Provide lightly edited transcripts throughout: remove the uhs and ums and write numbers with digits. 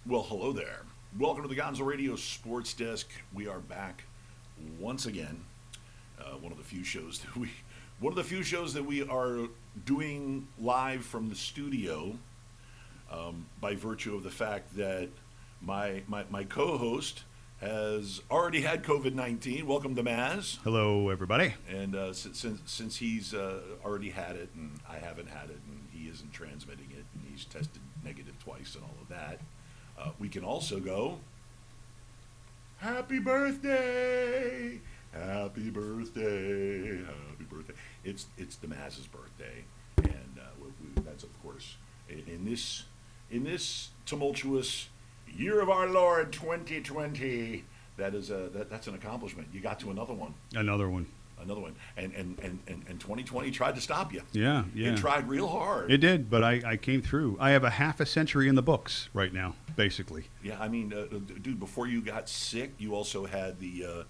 Well, hello there. Welcome to the Gonzo Radio Sports Desk. We are back once again. One of the few shows that we are doing live from the studio, by virtue of the fact that my co-host has already had COVID-19. Welcome to Maz. Hello, everybody. And since he's already had it and I haven't had it and he isn't transmitting it and he's tested negative twice and all of that, we can also go, happy birthday, happy birthday, happy birthday. It's the Maz's birthday, and that's of course in this tumultuous year of our Lord 2020. That's an accomplishment. You got to another one. Another one. And 2020 tried to stop you. Yeah. It tried real hard. It did, but I came through. I have a half a century in the books right now, basically. Yeah, I mean, dude, before you got sick, you also had the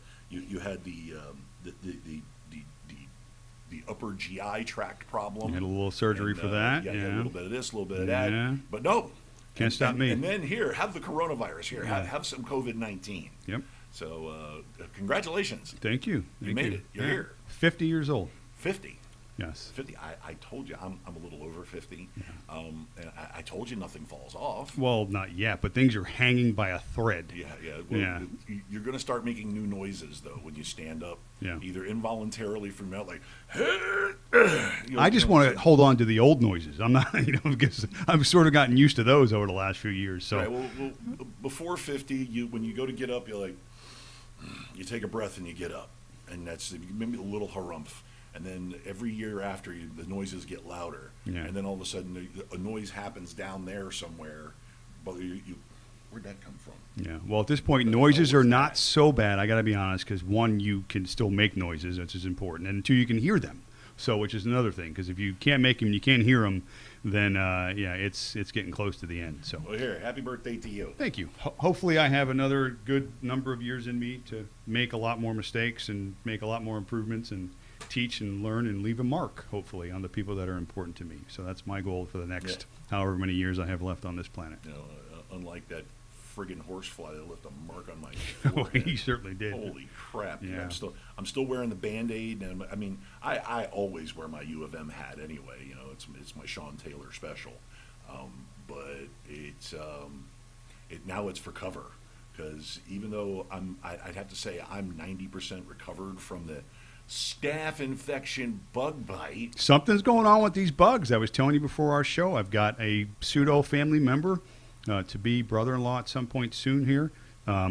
upper GI tract problem. You had a little surgery for that. Yeah, a little bit of this, a little bit of that. But no. Can't stop me. And then here, have the coronavirus here. Yeah. Have some COVID-19. Yep. So, congratulations. Thank you. You made it. You're here. 50 years old. 50. Yes. 50. I told you, I'm a little over 50. Yeah. And I told you nothing falls off. Well, not yet, but things are hanging by a thread. Yeah. Well, you're going to start making new noises, though, when you stand up. Yeah. Either involuntarily from out, like, I just want to hold on to the old noises. I'm not, because I've sort of gotten used to those over the last few years. So, right, well, before 50, when you go to get up, you're like, you take a breath and you get up, and that's maybe a little harumph. And then every year after, the noises get louder, and then all of a sudden a noise happens down there somewhere. But where'd that come from? Yeah. Well, at this point, noises are not so bad. I got to be honest, because one, you can still make noises, which is important, and two, you can hear them. So, which is another thing, because if you can't make them, and you can't hear them, then it's getting close to the end. So, well, here, happy birthday to you. Thank you. Hopefully, I have another good number of years in me to make a lot more mistakes and make a lot more improvements and teach and learn and leave a mark, hopefully, on the people that are important to me. So that's my goal for the next however many years I have left on this planet. Unlike that friggin' horsefly that left a mark on my forehead. He certainly did. Holy crap! Yeah. I'm still wearing the Band-Aid, and I mean, I always wear my U of M hat anyway. It's my Sean Taylor special, but now it's for cover, because even though I'd have to say I'm 90% recovered from the staph infection bug bite. Something's going on with these bugs. I was telling you before our show, I've got a pseudo family member to be brother-in-law at some point soon here.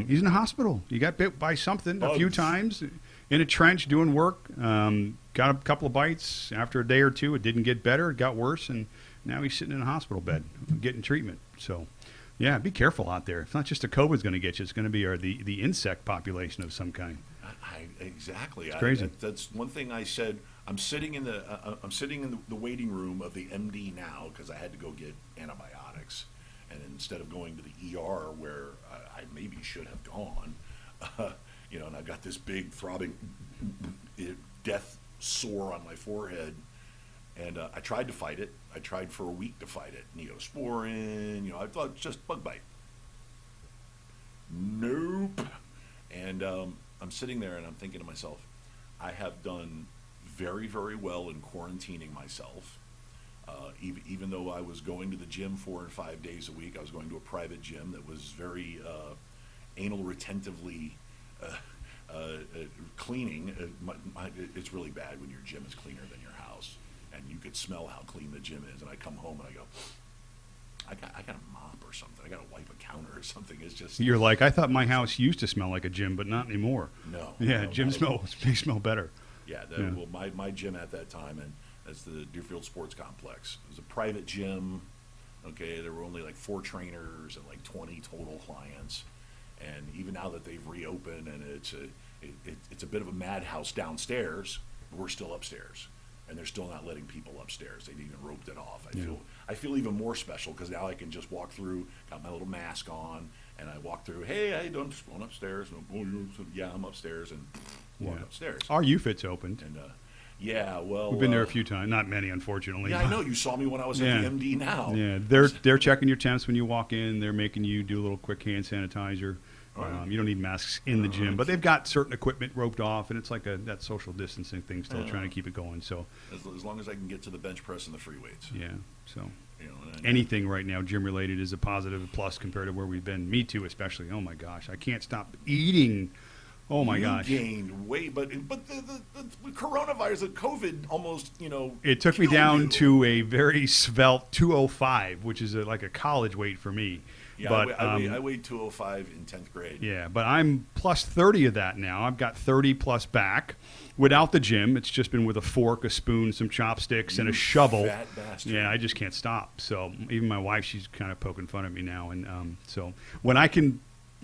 He's in the hospital. He got bit by something a few times in a trench doing work. Got a couple of bites. After a day or two, it didn't get better. It got worse, and now he's sitting in a hospital bed getting treatment. So, yeah, be careful out there. It's not just the COVID's going to get you. It's going to be the insect population of some kind. Exactly. It's crazy. That's one thing I said. I'm sitting in the waiting room of the MD now because I had to go get antibiotics, and instead of going to the ER where I maybe should have gone, and I've got this big throbbing death sore on my forehead, and I tried to fight it. I tried for a week to fight it. Neosporin, I thought just bug bite. Nope. And I'm sitting there and I'm thinking to myself, I have done very, very well in quarantining myself. Even though I was going to the gym 4 and 5 days a week, I was going to a private gym that was very anal retentively cleaning. It's really bad when your gym is cleaner than your house, and you could smell how clean the gym is. And I come home and I go, I got a mop or something. I got to wipe a counter or something. It's just You're like, I thought my house used to smell like a gym, but not anymore. no. Yeah, no, gyms they smell better. Yeah, Yeah. Well, my gym at that time, and that's the Deerfield Sports Complex. It was a private gym. Okay, there were only like 4 trainers and like 20 total clients. And even now that they've reopened and it's a bit of a madhouse downstairs, we're still upstairs, and they're still not letting people upstairs. They've even roped it off. I feel even more special because now I can just walk through, got my little mask on, and I walk through. Hey, how you doing? Just going upstairs. Yeah, I'm upstairs, and walk upstairs. Our UFIT's opened. And yeah, well, We've been there a few times. Not many, unfortunately. Yeah, I know. You saw me when I was at the MD now. Yeah, they're checking your temps when you walk in. They're making you do a little quick hand sanitizer. You don't need masks in the gym, but they've got certain equipment roped off, and it's like that social distancing thing, still trying to keep it going. So as long as I can get to the bench press and the free weights. yeah, so You know, anything right now gym related is a positive plus compared to where we've been. Me too, especially. Oh my gosh, I can't stop eating. Oh my gosh, you gained weight, but the coronavirus, the COVID, almost it took me killed down you. to a very svelte 205, which is like a college weight for me. Yeah, But I weighed 205 in 10th grade. yeah, but I'm plus 30 of that now. I've got 30 plus back without the gym. It's just been with a fork, a spoon, some chopsticks, and a shovel. Fat bastard. Yeah, I just can't stop. So even my wife, she's kind of poking fun at me now. And so when I can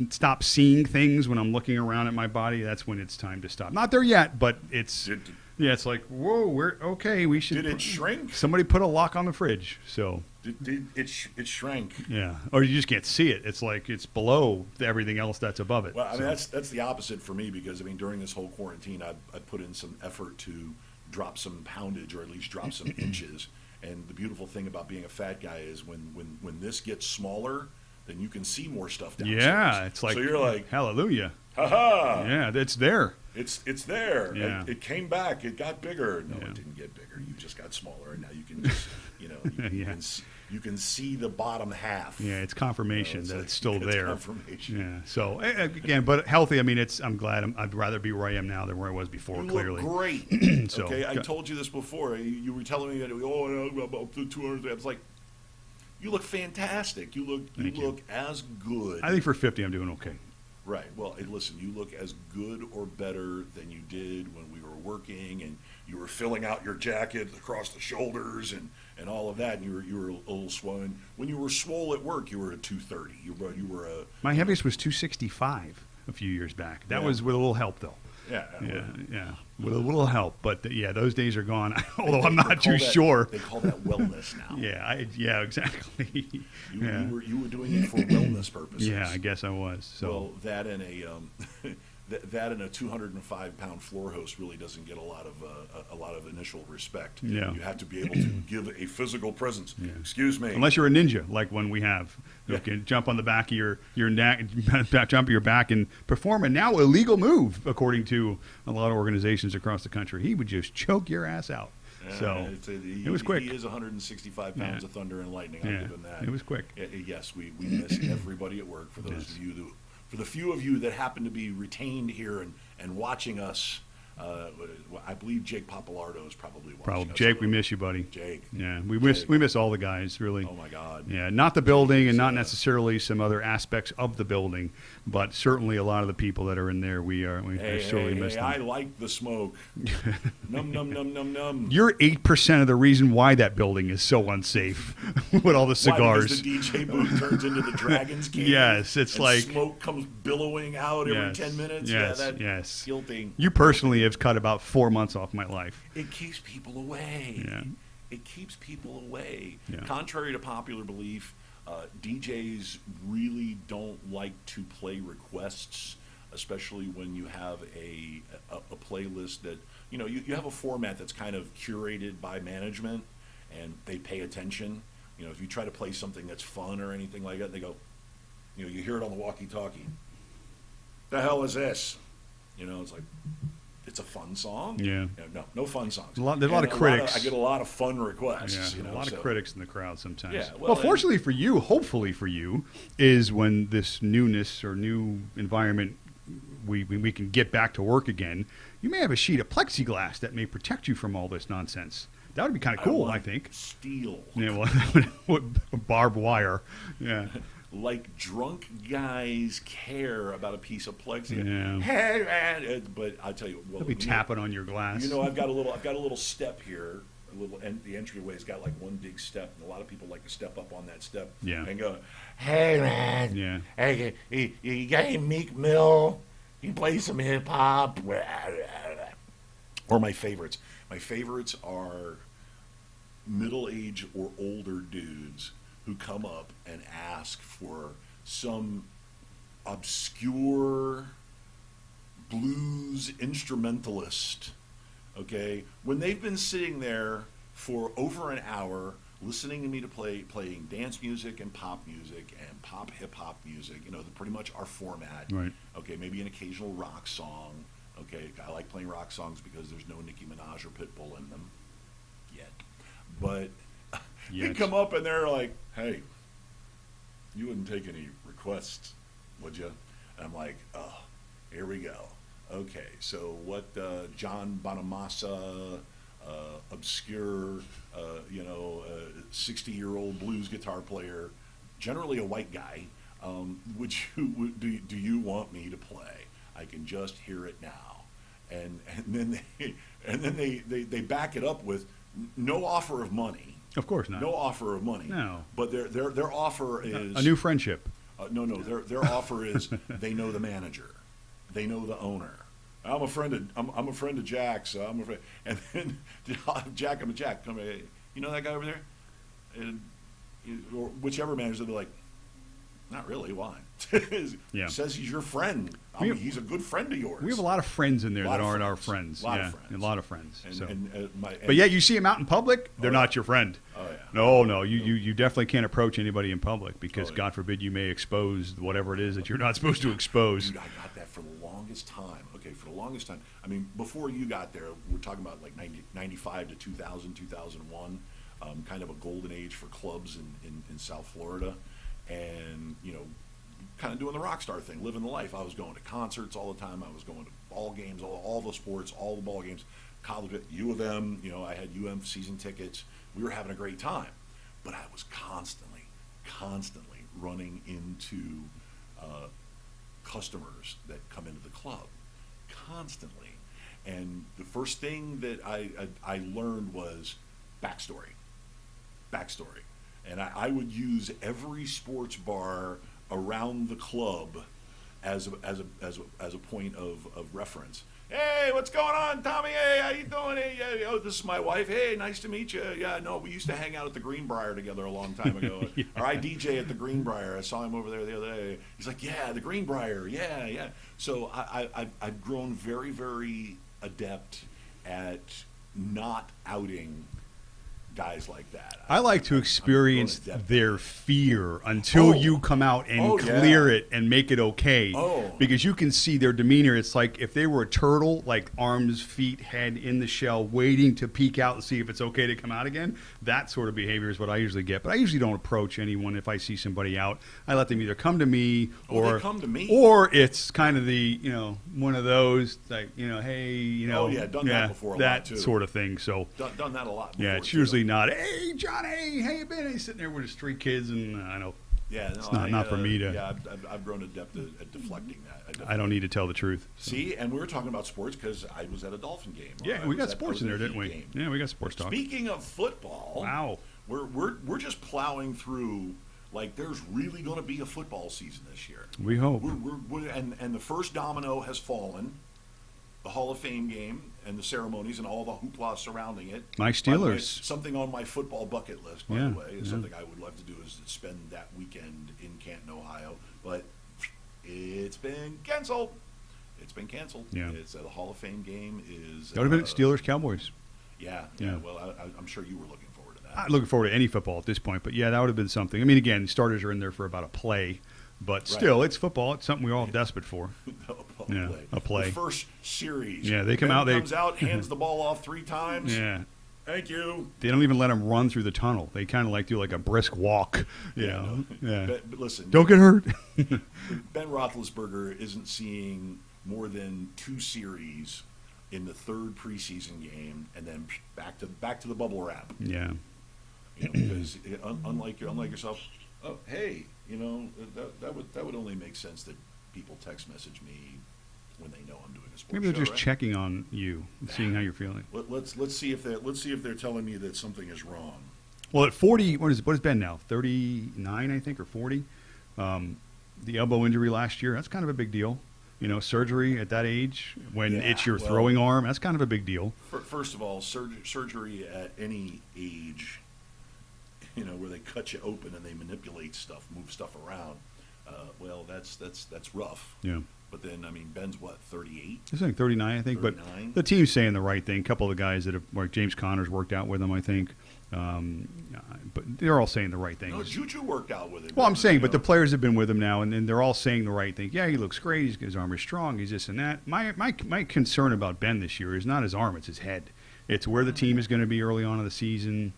stop seeing things when I'm looking around at my body, that's when it's time to stop. Not there yet, but it's it's like, whoa, we're okay. We should. Did it shrink? Somebody put a lock on the fridge. So It shrank. yeah, or you just can't see it. It's like it's below everything else that's above it. Well, I mean, So- that's the opposite for me because, I mean, during this whole quarantine, I put in some effort to drop some poundage or at least drop some inches. And the beautiful thing about being a fat guy is when this gets smaller, then you can see more stuff downstairs. Yeah, it's like, so you're like, hallelujah. ha-ha. Yeah, it's there. It's there. Yeah. It came back. It got bigger. No, Yeah. it didn't get bigger. You just got smaller, and now you can just, Yeah. you can see the bottom half. Yeah, it's confirmation that like- it's still it's there. confirmation. Yeah. So again, but healthy. I mean, I'm glad. I'd rather be where I am now than where I was before. You Clearly. look great. So, okay, I good. told you this before. You were telling me that I'm up to 200. I was like, you look fantastic. You Thank you. look as good. I think for 50, I'm doing okay. Right. Well, hey, listen, you look as good or better than you did when we were working, and you were filling out your jacket across the shoulders and all of that, and you were a little swollen. When you were swole at work, you were at 230. You were a My heaviest was 265 a few years back. That Yeah. was with a little help, though. Yeah, with a little help. But yeah, those days are gone. Although I'm not too sure. They call that wellness now. Yeah, exactly. You were doing it for wellness purposes. Yeah, I guess I was. So Well, that and a that and a 205-pound floor host really doesn't get a lot of initial respect. Yeah. You have to be able to give a physical presence. Yeah. Excuse me. unless you're a ninja, like when we have, you Yeah. can jump on the back of your neck, jump your back, and perform a now illegal move, according to a lot of organizations across the country. He would just choke your ass out. So it was quick. He is 165 pounds Yeah. of thunder and lightning. I'll Yeah, give him that. it was quick. Yes, we miss everybody at work. For those Yes. of you for the few of you that happen to be retained here and watching us, I believe Jake Papalardo is probably watching us. Jake, we miss you, buddy. Jake. Yeah, we miss all the guys, really. Oh my God. Yeah, not the building and not necessarily some other aspects of the building, but certainly a lot of the people that are in there. We sorely miss them. I like the smoke. Num num num num num. You're 8% of the reason why that building is so unsafe with all the Why? cigars. Because the DJ booth turns into the Dragon's Cave. Yes, it's and like smoke comes billowing out every 10 minutes. Yes, yeah, that yes. guilty. You personally have cut about 4 months off my life. It keeps people away. Yeah. It keeps people away. Yeah. Contrary to popular belief, DJs really don't like to play requests, especially when you have a playlist that, you have a format that's kind of curated by management and they pay attention. If you try to play something that's fun or anything like that, they go, you hear it on the walkie-talkie. The hell is this? It's like, it's a fun song. Yeah. No fun songs. There's a lot of critics. I get a lot of fun requests. Yeah, a lot of critics in the crowd sometimes. Yeah, well, fortunately for you, hopefully for you, is when this newness or new environment we can get back to work again, you may have a sheet of plexiglass that may protect you from all this nonsense. That would be kind of cool, I think. Steel. Yeah, well, barbed wire. Yeah. Like drunk guys care about a piece of plexi. Yeah. Hey, man. But I tell you, well, They'll be tapping on your glass. I've got a little step here. The entryway's got like one big step, and a lot of people like to step up on that step and go, "Hey, man, hey, you got any Meek Mill? You play some hip hop?" Or my favorites. My favorites are middle-aged or older dudes who come up and ask for some obscure blues instrumentalist. Okay, when they've been sitting there for over an hour listening to me playing dance music and pop music and pop hip hop music, pretty much our format. Right. Okay, maybe an occasional rock song. Okay, I like playing rock songs because there's no Nicki Minaj or Pitbull in them yet. But they come up and they're like, "Hey, you wouldn't take any requests, would you?" And I'm like, "Oh, here we go. Okay, so what John Bonamassa, obscure, 60-year-old blues guitar player, generally a white guy, do you want me to play? I can just hear it now." And then they back it up with no offer of money. Of course not. No offer of money. No. But their offer is a new friendship. No. Their offer is they know the manager. They know the owner. I'm a friend of Jack's. I'm a friend. And then Jack, come here. You know that guy over there? And or whichever manager, they're like, "Not really. Why?" Says he's your friend. He's a good friend of yours. We have a lot of friends in there that aren't our friends. A lot of friends. A lot of friends. But yet you see them out in public, they're not your friend. Oh yeah. No. You definitely can't approach anybody in public because God forbid you may expose whatever it is that you're not supposed to expose. Dude, I got that for the longest time. Okay, for the longest time. I mean, before you got there, we're talking about like 95 to 2000, 2001, kind of a golden age for clubs in South Florida. And, kind of doing the rock star thing, living the life. I was going to concerts all the time. I was going to ball games, all the sports, all the ball games. College at U of M, I had UM season tickets. We were having a great time. But I was constantly running into customers that come into the club. Constantly. And the first thing that I learned was backstory. And I would use every sports bar around the club as a point of reference. "Hey, what's going on, Tommy? Hey, how you doing? Hey, oh, this is my wife. Hey, nice to meet you. Yeah, no, we used to hang out at the Greenbrier together a long time ago. Or I DJ at the Greenbrier. I saw him over there the other day. He's like, "Yeah, the Greenbrier. Yeah." So I've grown very, very adept at not outing guys like that. I like to experience their fear until you come out and clear it and make it okay. Because you can see their demeanor. It's like if they were a turtle, like arms, feet, head in the shell, waiting to peek out and see if it's okay to come out again. That sort of behavior is what I usually get. But I usually don't approach anyone if I see somebody out. I let them either come to me they come to me. Or it's kind of the, one of those, like, hey, done that before a lot, too. That sort of thing. So done that a lot before, yeah, it's usually not, "Hey, Johnny, how you been?" He's sitting there with his three kids, and I know it's not for me to. Yeah, I've grown adept at deflecting that. I don't need to tell the truth. See, and we were talking about sports because I was at a Dolphin game. Yeah, we got sports in there, didn't we? Game. Yeah, we got sports talk. Speaking of football, wow, we're just plowing through. Like, there's really going to be a football season this year. We hope. And the first domino has fallen. The Hall of Fame game and the ceremonies and all the hoopla surrounding it. My Steelers. Something on my football bucket list, by the way. Something I would love to do is spend that weekend in Canton, Ohio. But it's been canceled. Yeah. The Hall of Fame game is... That would have been Steelers-Cowboys. Yeah. Well, I'm sure you were looking forward to that. I'm looking forward to any football at this point. But, yeah, that would have been something. I mean, again, starters are in there for about a play. But still, it's football. It's something we're all desperate for. A play. The first series. Yeah, they come out. Comes out, hands the ball off 3 times. Yeah. Thank you. They don't even let them run through the tunnel. They kind of do like a brisk walk. But listen. Don't get hurt. Ben Roethlisberger isn't seeing more than 2 series in the 3rd preseason game, and then back to the bubble wrap. Yeah. Because unlike yourself, oh hey, that would only make sense that people text message me when they know I'm doing a sports Maybe they're show, just right? checking on you, seeing how you're feeling. Let's see if they're telling me that something is wrong. Well, at 40, what is Ben now? 39, I think, or 40. The elbow injury last year, that's kind of a big deal. Surgery at that age, when it's your throwing arm, that's kind of a big deal. First of all, surgery at any age, where they cut you open and they manipulate stuff, move stuff around, that's rough. Yeah. But then, Ben's what, 38? He's like 39, I think. 39? But the team's saying the right thing. A couple of the guys that have, like James Conner's worked out with him, I think. But they're all saying the right thing. No, Juju worked out with him. Well, I'm saying, but the players have been with him now, and they're all saying the right thing. Yeah, he looks great. His arm is strong. He's this and that. My concern about Ben this year is not his arm; it's his head. It's where the team is going to be early on in the season.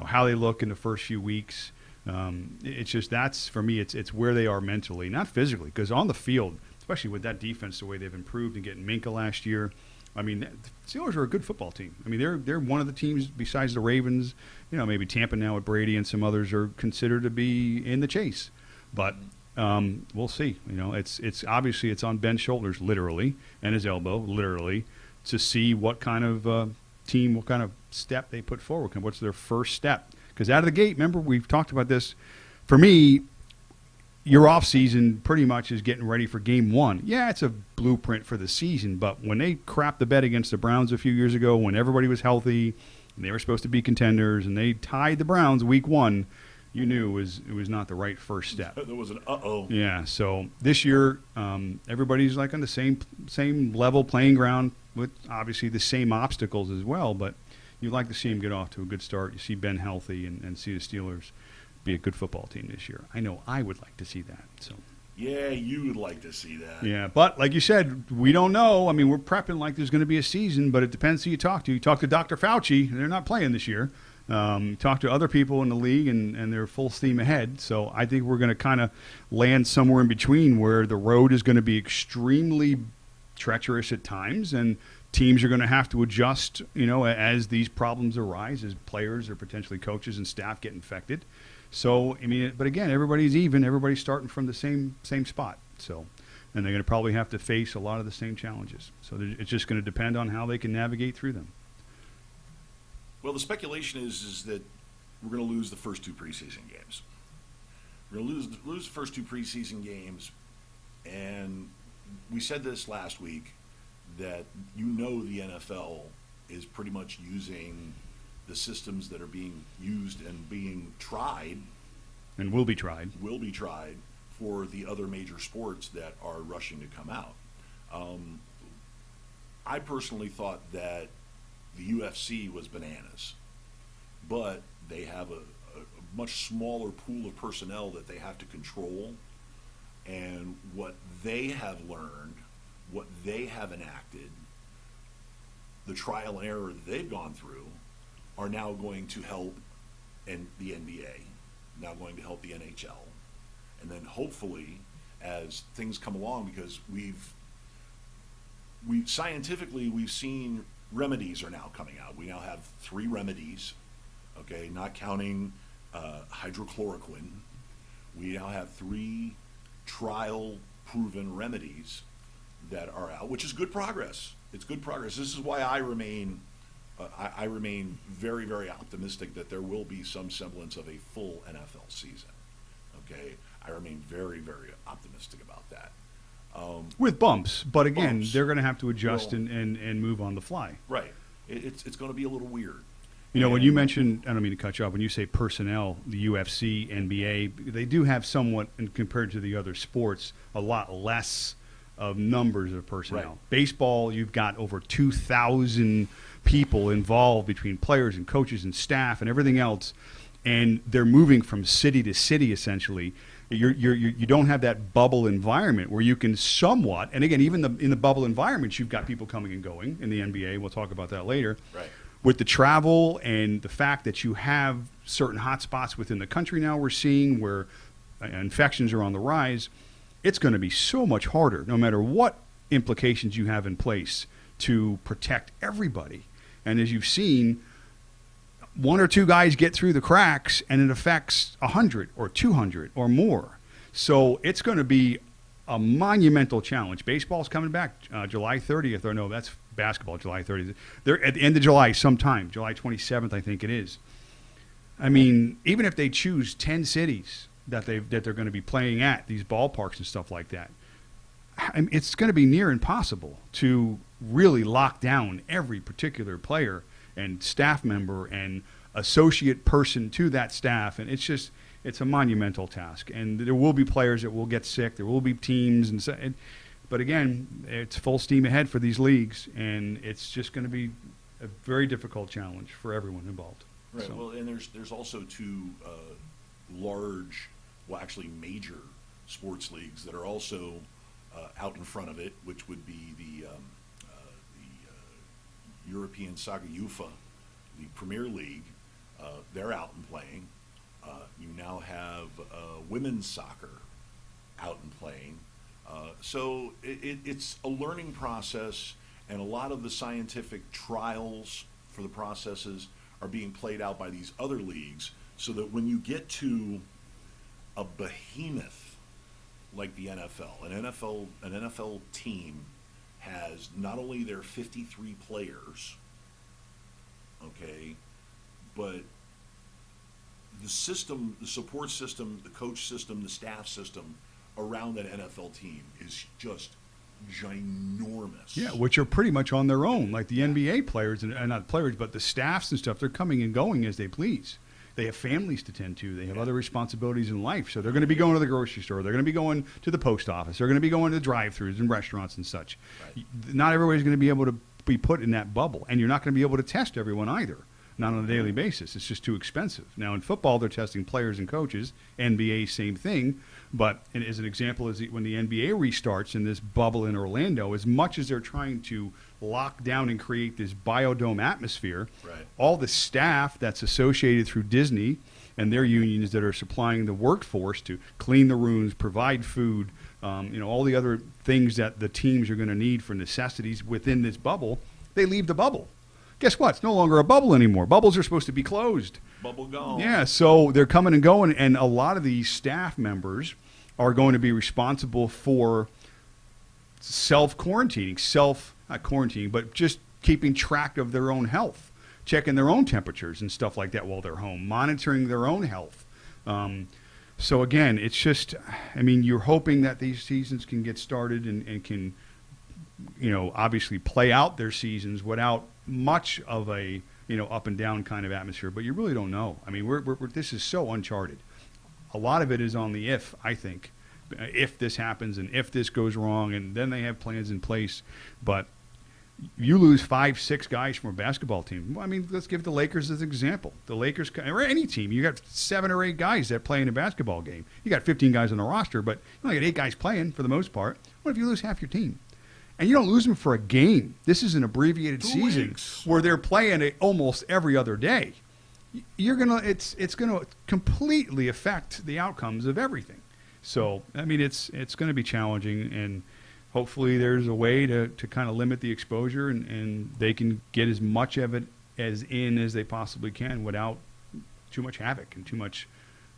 How they look in the first few weeks. It's just that's for me. It's where they are mentally, not physically. Because on the field, especially with that defense, the way they've improved and getting Minka last year. The Steelers are a good football team. They're one of the teams besides the Ravens. Maybe Tampa now with Brady and some others are considered to be in the chase. But we'll see. It's obviously it's on Ben's shoulders literally and his elbow literally to see what kind of team, what kind of step they put forward. What's their first step? Because out of the gate, remember we've talked about this. For me, your off season pretty much is getting ready for game 1. Yeah, it's a blueprint for the season, but when they crapped the bed against the Browns a few years ago, when everybody was healthy and they were supposed to be contenders, and they tied the Browns week 1, you knew it was not the right first step. There was an uh-oh. Yeah, so this year everybody's like on the same level playing ground with obviously the same obstacles as well, but you'd like to see him get off to a good start. You see Ben healthy and see the Steelers be a good football team this year. I know I would like to see that. So. Yeah, you would like to see that. Yeah, but like you said, we don't know. We're prepping like there's going to be a season, but it depends who you talk to. You talk to Dr. Fauci, they're not playing this year. Talk to other people in the league, and they're full steam ahead. So I think we're going to kind of land somewhere in between where the road is going to be extremely treacherous at times, and teams are going to have to adjust, as these problems arise, as players or potentially coaches and staff get infected. So, but again, everybody's even. Everybody's starting from the same spot. So, and they're going to probably have to face a lot of the same challenges. So it's just going to depend on how they can navigate through them. Well, the speculation is that we're going to lose the first 2 preseason games. We're going to lose the first 2 preseason games, and we said this last week that the NFL is pretty much using the systems that are being used and being tried and will be tried for the other major sports that are rushing to come out. I personally thought that the UFC was bananas, but they have a much smaller pool of personnel that they have to control, and what they have learned, what they have enacted, the trial and error that they've gone through are now going to help the NBA, now going to help the NHL. And then hopefully, as things come along, because we've scientifically seen remedies are now coming out. We now have 3 remedies, okay, not counting hydrochloroquine. We now have 3 trial-proven remedies that are out, which is good progress. It's good progress. This is why I remain very, very optimistic that there will be some semblance of a full NFL season. Okay, I remain very, very optimistic about that. With bumps, but again, they're going to have to adjust and move on the fly. Right. It's going to be a little weird. When you mention, I don't mean to cut you off, when you say personnel, the UFC, NBA, they do have somewhat, and compared to the other sports, a lot less of numbers of personnel. Right. Baseball, you've got over 2,000 people involved between players and coaches and staff and everything else, and they're moving from city to city essentially. You don't have that bubble environment where you can somewhat, and again, even in the bubble environments, you've got people coming and going in the NBA. We'll talk about that later. Right. With the travel and the fact that you have certain hot spots within the country now we're seeing where infections are on the rise, it's going to be so much harder no matter what implications you have in place to protect everybody. And as you've seen, one or two guys get through the cracks, and it affects 100 or 200 or more. So it's going to be a monumental challenge. Baseball's coming back July 30th, or no, that's basketball, July 30th. They're at the end of July sometime, July 27th, I think it is. I mean, even if they choose 10 cities that they're going to be playing at, these ballparks and stuff like that, I mean, it's going to be near impossible to really lock down every particular player and staff member and associate person to that staff. And it's a monumental task. And there will be players that will get sick. There will be teams. But again, it's full steam ahead for these leagues. And it's just going to be a very difficult challenge for everyone involved. Right. So. Well, and there's also two large, well, actually major sports leagues that are also out in front of it, which would be the European Soccer UEFA, the Premier League. They're out and playing. You now have women's soccer out and playing. So it's a learning process, and a lot of the scientific trials for the processes are being played out by these other leagues, so that when you get to a behemoth like the NFL, an NFL team has not only their 53 players, okay, but the system, the support system, the coach system, the staff system around that NFL team is just ginormous. Yeah, which are pretty much on their own, like the NBA players, and not players, but the staffs and stuff. They're coming and going as they please. They have families to tend to. They have other responsibilities in life. So they're going to be going to the grocery store. They're going to be going to the post office. They're going to be going to the drive-thrus and restaurants and such. Right. Not everybody's going to be able to be put in that bubble. And you're not going to be able to test everyone either, not on a daily basis. It's just too expensive. Now, in football, they're testing players and coaches. NBA, same thing. But as an example, is when the NBA restarts in this bubble in Orlando, as much as they're trying to lock down and create this biodome atmosphere, right, all the staff that's associated through Disney and their unions that are supplying the workforce to clean the rooms, provide food, all the other things that the teams are going to need for necessities within this bubble, they leave the bubble. Guess what? It's no longer a bubble anymore. Bubbles are supposed to be closed. Bubble gone. Yeah, so they're coming and going, and a lot of these staff members are going to be responsible for self-quarantining, not quarantining, but just keeping track of their own health, checking their own temperatures and stuff like that while they're home, monitoring their own health. So again, it's just, you're hoping that these seasons can get started and can, obviously play out their seasons without much of a, up and down kind of atmosphere, but you really don't know. This is so uncharted. A lot of it is on the if, I think, if this happens and if this goes wrong, and then they have plans in place. But you lose 5-6 guys from a basketball team. Let's give the Lakers as an example. The Lakers, or any team, you got 7 or 8 guys that play in a basketball game. You got 15 guys on the roster, but you only got 8 guys playing for the most part. What if you lose half your team? And you don't lose them for a game. This is an abbreviated 2 season weeks. where they're playing it almost every other day. It's gonna completely affect the outcomes of everything. So it's going to be challenging, and hopefully there's a way to kind of limit the exposure, and they can get as much of it as they possibly can without too much havoc and too much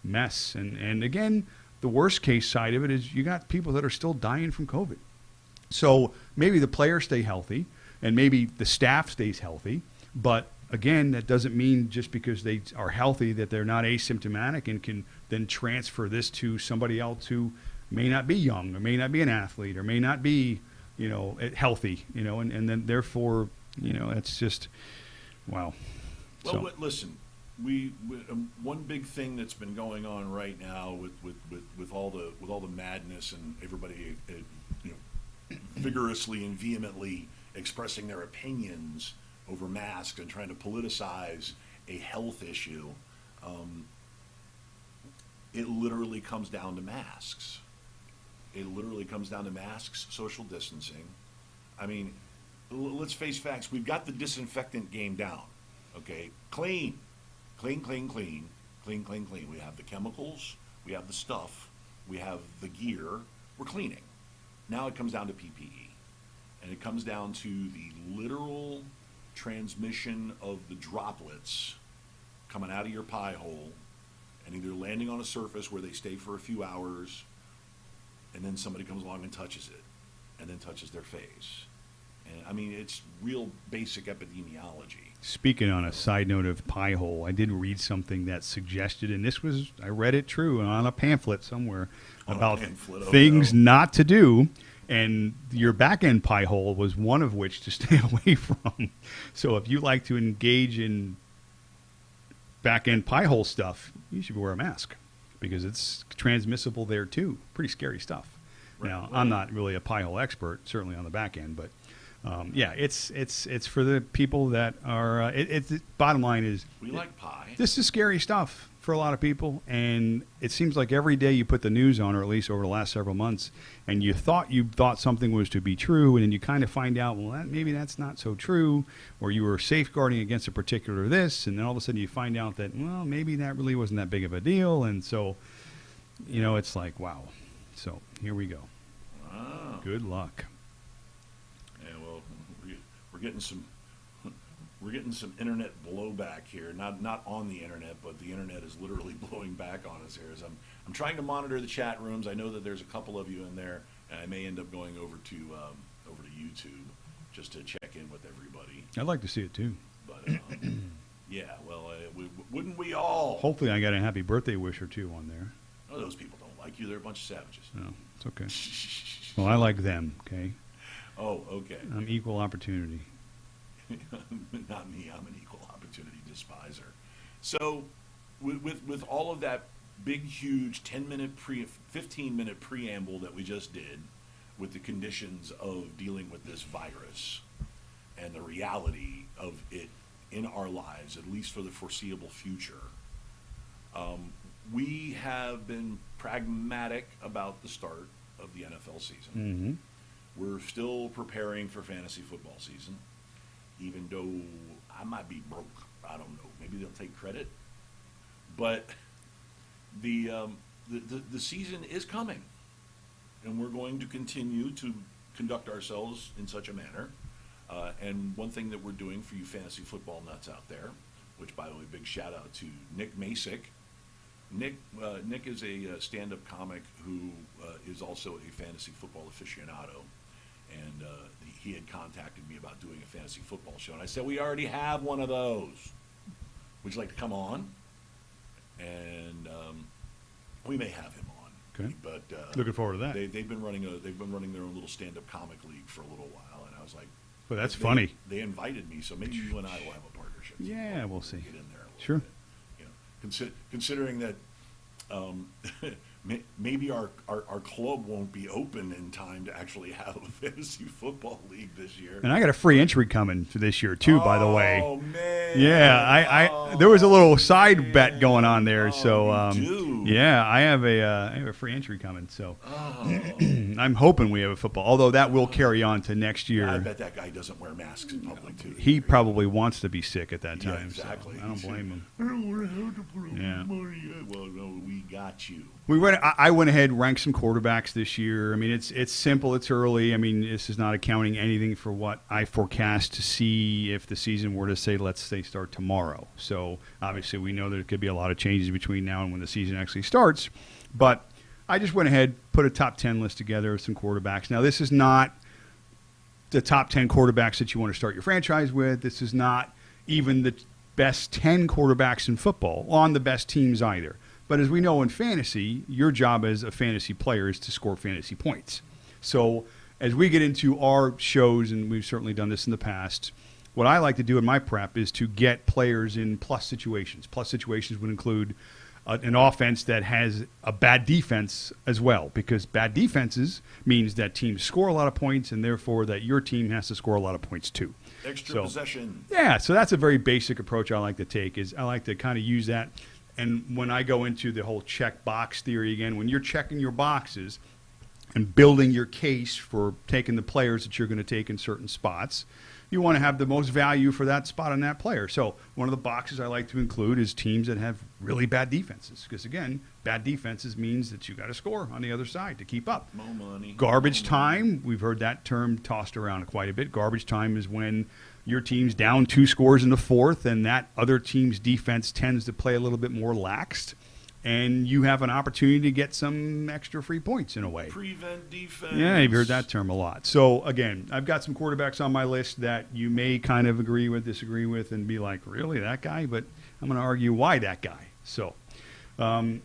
mess. And again, the worst case side of it is you got people that are still dying from COVID. So maybe the players stay healthy, and maybe the staff stays healthy, but again, that doesn't mean just because they are healthy that they're not asymptomatic and can then transfer this to somebody else who may not be young or may not be an athlete or may not be, healthy, and then therefore, it's just, wow. Well, listen, we one big thing that's been going on right now with all the madness and everybody, vigorously and vehemently expressing their opinions over masks and trying to politicize a health issue, it literally comes down to masks. It literally comes down to masks, social distancing. Let's face facts. We've got the disinfectant game down, okay? Clean. We have the chemicals. We have the stuff. We have the gear. We're cleaning. Now it comes down to PPE. and it comes down to the literal transmission of the droplets coming out of your pie hole and either landing on a surface where they stay for a few hours, and then somebody comes along and touches it, and then touches their face. And I mean, it's real basic epidemiology. Speaking on a side note of pie hole, I did read something that suggested, and this was, I read it true on a pamphlet somewhere, about things not to do, and your back end pie hole was one of which to stay away from. So if you like to engage in back end pie hole stuff, you should wear a mask, because it's transmissible there too. Pretty scary stuff. Right. Now, I'm not really a pie hole expert, certainly on the back end, but yeah, it's for the people that are. Bottom line is, we like pie. This is scary stuff for a lot of people, and it seems like every day you put the news on, or at least over the last several months, and you thought something was to be true, and then you kind of find out, well, maybe that's not so true, or you were safeguarding against a particular this, and then all of a sudden you find out that, well, maybe that really wasn't that big of a deal, and so, it's like, wow. So here we go. Wow. Good luck. Yeah, well, we're getting some internet blowback here. Not on the internet, but the internet is literally blowing back on us here. As I'm trying to monitor the chat rooms. I know that there's a couple of you in there, and I may end up going over to YouTube just to check in with everybody. I'd like to see it too. But yeah, well, wouldn't we all? Hopefully, I got a happy birthday wish or two on there. Oh, those people don't like you. They're a bunch of savages. No, it's okay. Well, I like them. Okay. Oh, okay. I'm equal opportunity. Not me. I'm an equal opportunity despiser. So, with all of that big, huge 15-minute preamble that we just did, with the conditions of dealing with this virus and the reality of it in our lives, at least for the foreseeable future, we have been pragmatic about the start of the NFL season. Mm-hmm. We're still preparing for fantasy football season, even though I might be broke. I don't know. Maybe they'll take credit. But the season is coming, and we're going to continue to conduct ourselves in such a manner. And one thing that we're doing for you fantasy football nuts out there, which, by the way, big shout out to Nick Masick. Nick is a stand-up comic who is also a fantasy football aficionado, and he had contacted me about doing a fantasy football show, and I said, we already have one of those. Would you like to come on? And we may have him on. Okay. But looking forward to that. They've been running their own little stand-up comic league for a little while, and I was like, well, that's funny. They invited me, so maybe you and I will have a partnership. Yeah, we'll see. Get in there a little sure. bit. Considering that maybe our club won't be open in time to actually have a fantasy football league this year. And I got a free entry coming for this year too, by the way. Oh man! Yeah, there was a little side bet going on there, so you do. yeah, I have a free entry coming. So I'm hoping we have a football, although that will carry on to next year. I bet that guy doesn't wear masks in public too. He probably wants to be sick at that time. Yeah, exactly. So I don't blame him. I don't want to have to put on Yeah. money. Well, no, we got you. I went ahead and ranked some quarterbacks this year. I mean, it's simple. It's early. I mean, this is not accounting anything for what I forecast to see if the season were to say, let's say, start tomorrow. So obviously we know there could be a lot of changes between now and when the season actually starts. But I just went ahead, put a top 10 list together of some quarterbacks. Now, this is not the top 10 quarterbacks that you want to start your franchise with. This is not even the best 10 quarterbacks in football on the best teams either. But as we know in fantasy, your job as a fantasy player is to score fantasy points. So as we get into our shows, and we've certainly done this in the past, what I like to do in my prep is to get players in plus situations. Plus situations would include an offense that has a bad defense as well, because bad defenses means that teams score a lot of points, and therefore that your team has to score a lot of points too. Extra possession. Yeah, so that's a very basic approach I like to take. Is I like to kind of use that. And when I go into the whole check box theory again, when you're checking your boxes and building your case for taking the players that you're going to take in certain spots, you want to have the most value for that spot on that player. So one of the boxes I like to include is teams that have really bad defenses. Because, again, bad defenses means that you got to score on the other side to keep up. More money. Garbage time, we've heard that term tossed around quite a bit. Garbage time is when your team's down 2 scores in the fourth and that other team's defense tends to play a little bit more laxed. And you have an opportunity to get some extra free points in a way. Prevent defense. Yeah, you've heard that term a lot. So, again, I've got some quarterbacks on my list that you may kind of agree with, disagree with, and be like, really, that guy? But I'm going to argue why that guy. So, I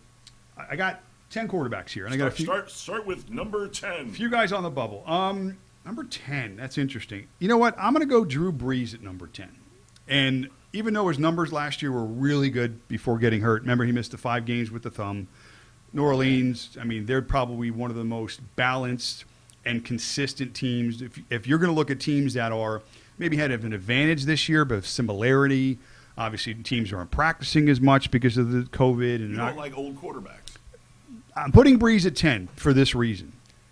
got 10 quarterbacks here. And I got a few, start with number 10. A few guys on the bubble. Number 10, that's interesting. You know what? I'm going to go Drew Brees at number 10. And even though his numbers last year were really good before getting hurt, remember he missed the 5 games with the thumb. New Orleans, I mean, they're probably one of the most balanced and consistent teams. If you're going to look at teams that are maybe had an advantage this year, but similarity, obviously teams aren't practicing as much because of the COVID. And you don't like old quarterbacks. I'm putting Brees at 10 for this reason.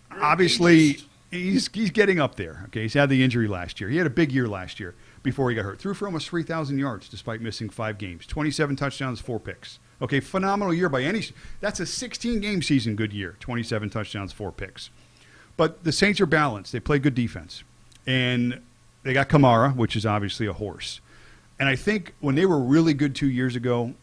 Obviously, he's getting up there. Okay, he's had the injury last year. He had a big year last year before he got hurt. Threw for almost 3,000 yards despite missing 5 games. 27 touchdowns, 4 picks. Okay, phenomenal year by any. That's a 16-game season good year. 27 touchdowns, 4 picks. But the Saints are balanced. They play good defense. And they got Kamara, which is obviously a horse. And I think when they were really good 2 years ago,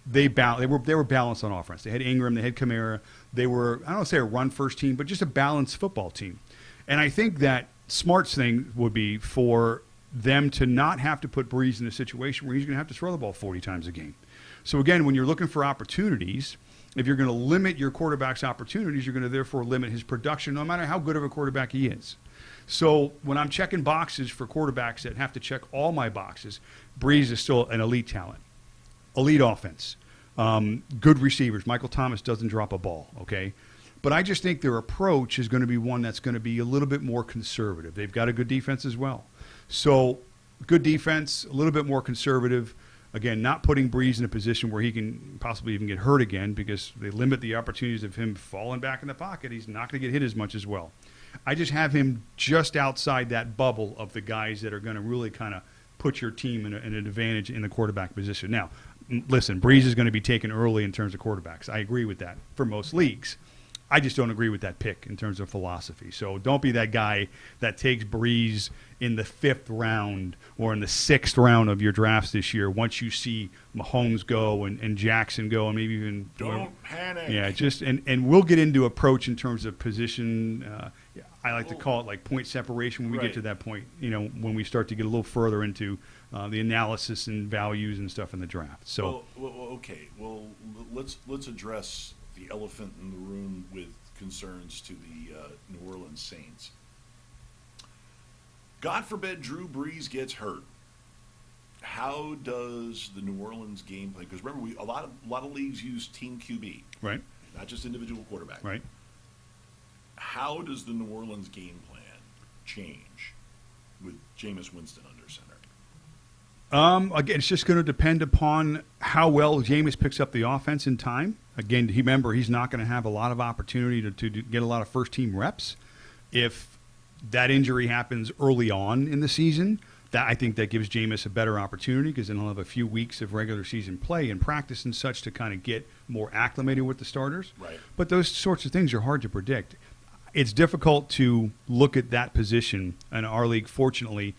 they were balanced on offense. They had Ingram, they had Kamara. They were, I don't want to say a run-first team, but just a balanced football team. And I think that Smart's thing would be for them to not have to put Brees in a situation where he's going to have to throw the ball 40 times a game. So, again, when you're looking for opportunities, if you're going to limit your quarterback's opportunities, you're going to therefore limit his production no matter how good of a quarterback he is. So when I'm checking boxes for quarterbacks that have to check all my boxes, Brees is still an elite talent, elite offense, good receivers. Michael Thomas doesn't drop a ball, okay? But I just think their approach is going to be one that's going to be a little bit more conservative. They've got a good defense as well. So good defense, a little bit more conservative. Again, not putting Brees in a position where he can possibly even get hurt again because they limit the opportunities of him falling back in the pocket. He's not going to get hit as much as well. I just have him just outside that bubble of the guys that are going to really kind of put your team in an advantage in the quarterback position. Now, listen, Brees is going to be taken early in terms of quarterbacks. I agree with that for most leagues. I just don't agree with that pick in terms of philosophy. So don't be that guy that takes Brees in the 5th round or in the 6th round of your drafts this year once you see Mahomes go and Jackson go and maybe even – Don't panic. Yeah, just and we'll get into approach in terms of position. I like to call it like point separation when we get to that point, you know, when we start to get a little further into the analysis and values and stuff in the draft. So, okay. Well, let's address the elephant in the room with concerns to the New Orleans Saints. God forbid Drew Brees gets hurt. How does the New Orleans game plan? Because remember, a lot of leagues use team QB, right? Not just individual quarterback, right? How does the New Orleans game plan change with Jameis Winston under center? Again, it's just going to depend upon how well Jameis picks up the offense in time. Again, remember, he's not going to have a lot of opportunity to get a lot of first-team reps. If that injury happens early on in the season, I think that gives Jameis a better opportunity because then he'll have a few weeks of regular season play and practice and such to kind of get more acclimated with the starters. Right. But those sorts of things are hard to predict. It's difficult to look at that position in our league, fortunately.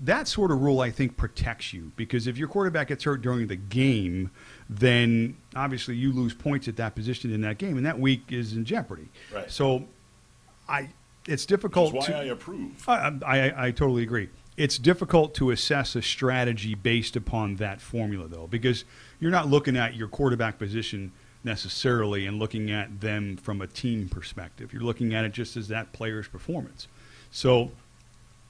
That sort of rule, I think, protects you because if your quarterback gets hurt during the game, then obviously you lose points at that position in that game, and that week is in jeopardy. Right. So it's difficult. That's why I approve. I totally agree. It's difficult to assess a strategy based upon that formula, though, because you're not looking at your quarterback position necessarily and looking at them from a team perspective. You're looking at it just as that player's performance. So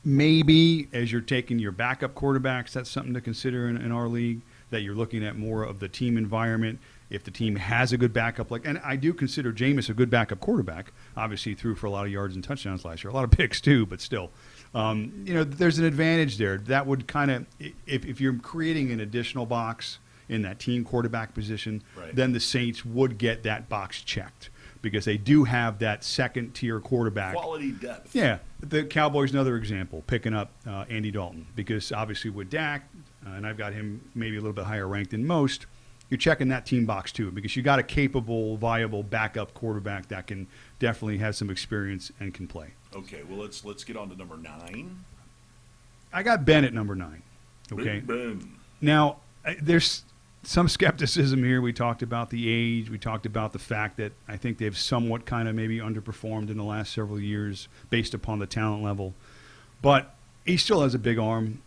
maybe as you're taking your backup quarterbacks, that's something to consider in our league, that you're looking at more of the team environment. If the team has a good backup, and I do consider Jameis a good backup quarterback. Obviously, he threw for a lot of yards and touchdowns last year, a lot of picks too, but still. There's an advantage there. That would kind of, if you're creating an additional box in that team quarterback position, right, then the Saints would get that box checked. because they do have that second-tier quarterback. Quality depth. Yeah, the Cowboys, another example, picking up Andy Dalton, because obviously with Dak, and I've got him maybe a little bit higher ranked than most, you're checking that team box too, because you got a capable, viable backup quarterback that can definitely have some experience and can play. Okay, well let's get on to number 9. I got Ben at number 9. Okay, Big Ben. now there's some skepticism here. We talked about the age. We talked about the fact that I think they've somewhat kind of maybe underperformed in the last several years based upon the talent level. But he still has a big arm.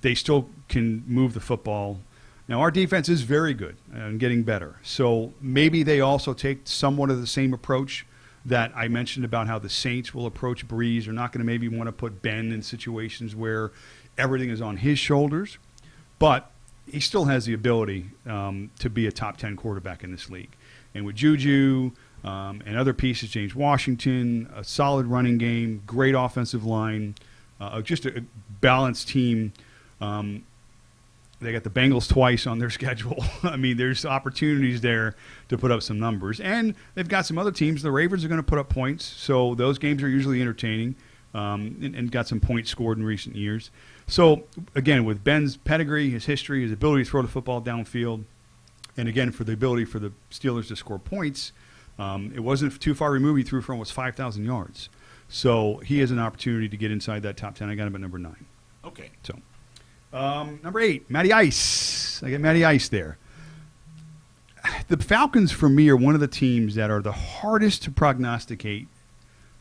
They still can move the football. Now, our defense is very good and getting better. So maybe they also take somewhat of the same approach that I mentioned about how the Saints will approach Breeze. They're not going to maybe want to put Ben in situations where everything is on his shoulders. But he still has the ability to be a top 10 quarterback in this league. And with Juju and other pieces, James Washington, a solid running game, great offensive line, just a balanced team. They got the Bengals twice on their schedule. I mean, there's opportunities there to put up some numbers. And they've got some other teams. The Ravens are going to put up points, so those games are usually entertaining and got some points scored in recent years. So, again, with Ben's pedigree, his history, his ability to throw the football downfield, and, again, for the ability for the Steelers to score points, it wasn't too far removed. He threw for almost 5,000 yards. So he has an opportunity to get inside that top 10. I got him at number 9. Okay. So, number 8, Matty Ice. I got Matty Ice there. The Falcons, for me, are one of the teams that are the hardest to prognosticate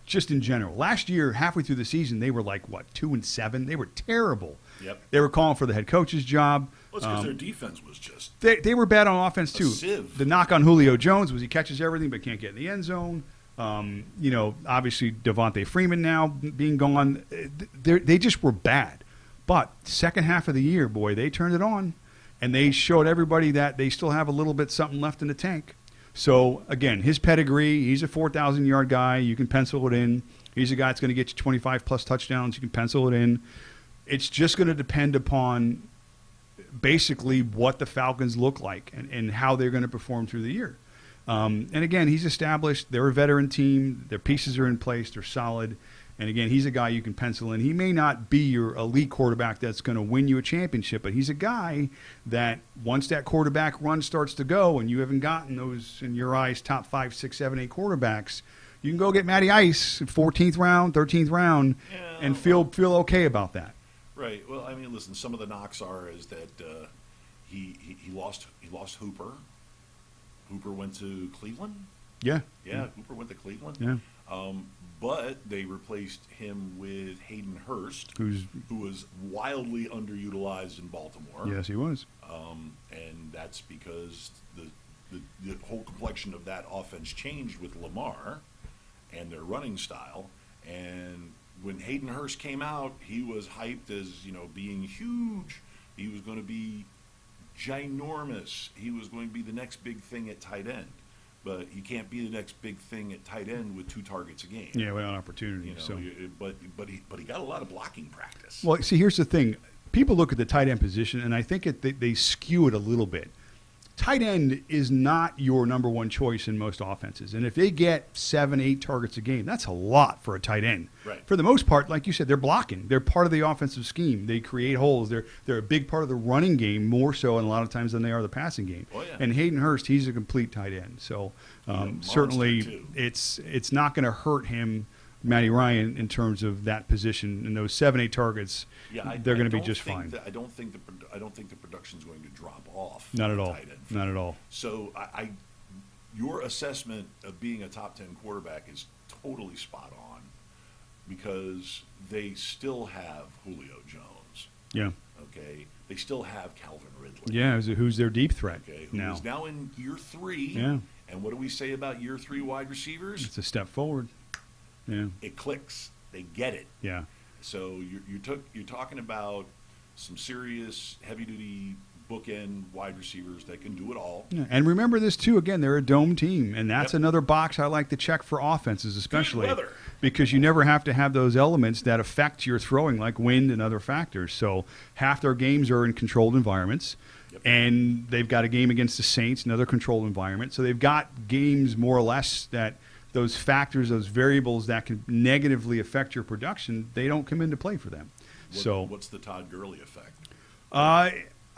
just in general. Last year, halfway through the season, they were like, 2-7? They were terrible. Yep. They were calling for the head coach's job. Well, it's because their defense was just They were bad on offense, too. sieve. The knock on Julio Jones was he catches everything but can't get in the end zone. Obviously, Devontae Freeman now being gone. They just were bad. But second half of the year, boy, they turned it on, and they showed everybody that they still have a little bit something left in the tank. So, again, his pedigree, he's a 4,000-yard guy. You can pencil it in. He's a guy that's going to get you 25-plus touchdowns. You can pencil it in. It's just going to depend upon basically what the Falcons look like and how they're going to perform through the year. And, again, he's established. They're a veteran team. Their pieces are in place. They're solid. And, again, he's a guy you can pencil in. He may not be your elite quarterback that's going to win you a championship, but he's a guy that once that quarterback run starts to go and you haven't gotten those, in your eyes, top 5, 6, 7, 8 quarterbacks, you can go get Matty Ice 14th round, 13th round, and feel okay about that. Right. Well, I mean, listen, some of the knocks is that he lost Hooper. Hooper went to Cleveland? Yeah. Yeah, Hooper went to Cleveland. Yeah. But they replaced him with Hayden Hurst, who was wildly underutilized in Baltimore. Yes, he was. And that's because the whole complexion of that offense changed with Lamar and their running style. And when Hayden Hurst came out, he was hyped as, being huge. He was going to be ginormous. He was going to be the next big thing at tight end. But you can't be the next big thing at tight end with 2 targets a game. Yeah, without opportunity. But he got a lot of blocking practice. Well, see, here's the thing. People look at the tight end position, and I think they skew it a little bit. Tight end is not your number one choice in most offenses. And if they get 7, 8 targets a game, that's a lot for a tight end. Right. For the most part, like you said, they're blocking. They're part of the offensive scheme. They create holes. They're a big part of the running game more so and a lot of times than they are the passing game. Oh, yeah. And Hayden Hurst, he's a complete tight end. So certainly it's not going to hurt him, Matty Ryan, in terms of that position. In those 7, 8 targets, they're going to be just fine. I don't think the production's going to drop off. Not at all. Tight end. Not at all. So your assessment of being a top 10 quarterback is totally spot on because they still have Julio Jones. Yeah. Okay. They still have Calvin Ridley. Yeah. Who's their deep threat? Okay. Who is now in year 3. Yeah. And what do we say about year 3 wide receivers? It's a step forward. Yeah. It clicks. They get it. Yeah. So you're talking about some serious heavy duty bookend wide receivers that can do it all. Yeah, and remember this too. Again, they're a dome team, and that's Yep. another box I like to check for offenses, especially Good weather. because you never have to have those elements that affect your throwing, like wind and other factors. So half their games are in controlled environments, Yep. and they've got a game against the Saints, another controlled environment. So they've got games more or less that those factors, those variables that can negatively affect your production, they don't come into play for them. What's the Todd Gurley effect?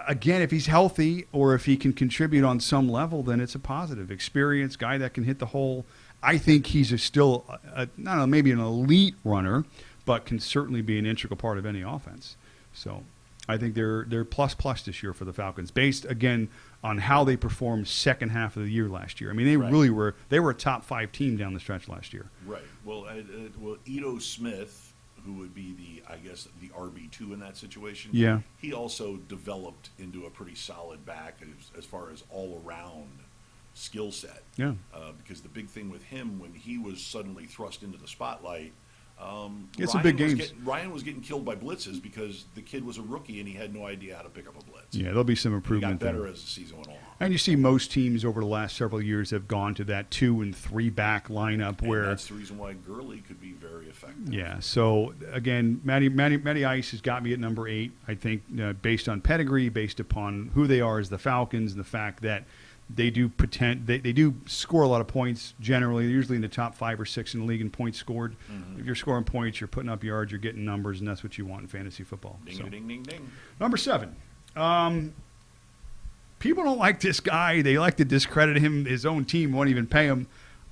Again, if he's healthy or if he can contribute on some level, then it's a positive. Experienced guy that can hit the hole. I think he's still, I don't know, maybe an elite runner, but can certainly be an integral part of any offense. So I think they're plus this year for the Falcons, based, again, on how they performed second half of the year last year. I mean, they Right. really were. They were a top 5 team down the stretch last year. Right. Well, Ito Smith, who would be the RB2 in that situation. Yeah. He also developed into a pretty solid back as far as all around skill set. Yeah. Because the big thing with him when he was suddenly thrust into the spotlight, Get some big games. Ryan was getting killed by blitzes because the kid was a rookie and he had no idea how to pick up a blitz. Yeah, there'll be some He improvement got better there. as the season went on. And you see most teams over the last several years have gone to that 2 and 3 back lineup And where that's the reason why Gurley could be very effective. yeah. So again, Matty Ice has got me at number 8. I think based on pedigree, based upon who they are as the Falcons, and the fact that they do they do score a lot of points. Generally, they're usually in the top 5 or 6 in the league in points scored. Mm-hmm. If you're scoring points, you're putting up yards, you're getting numbers, and that's what you want in fantasy football. Ding, So. ding, ding, ding. Number 7. People don't like this guy. They like to discredit him. His own team won't even pay him.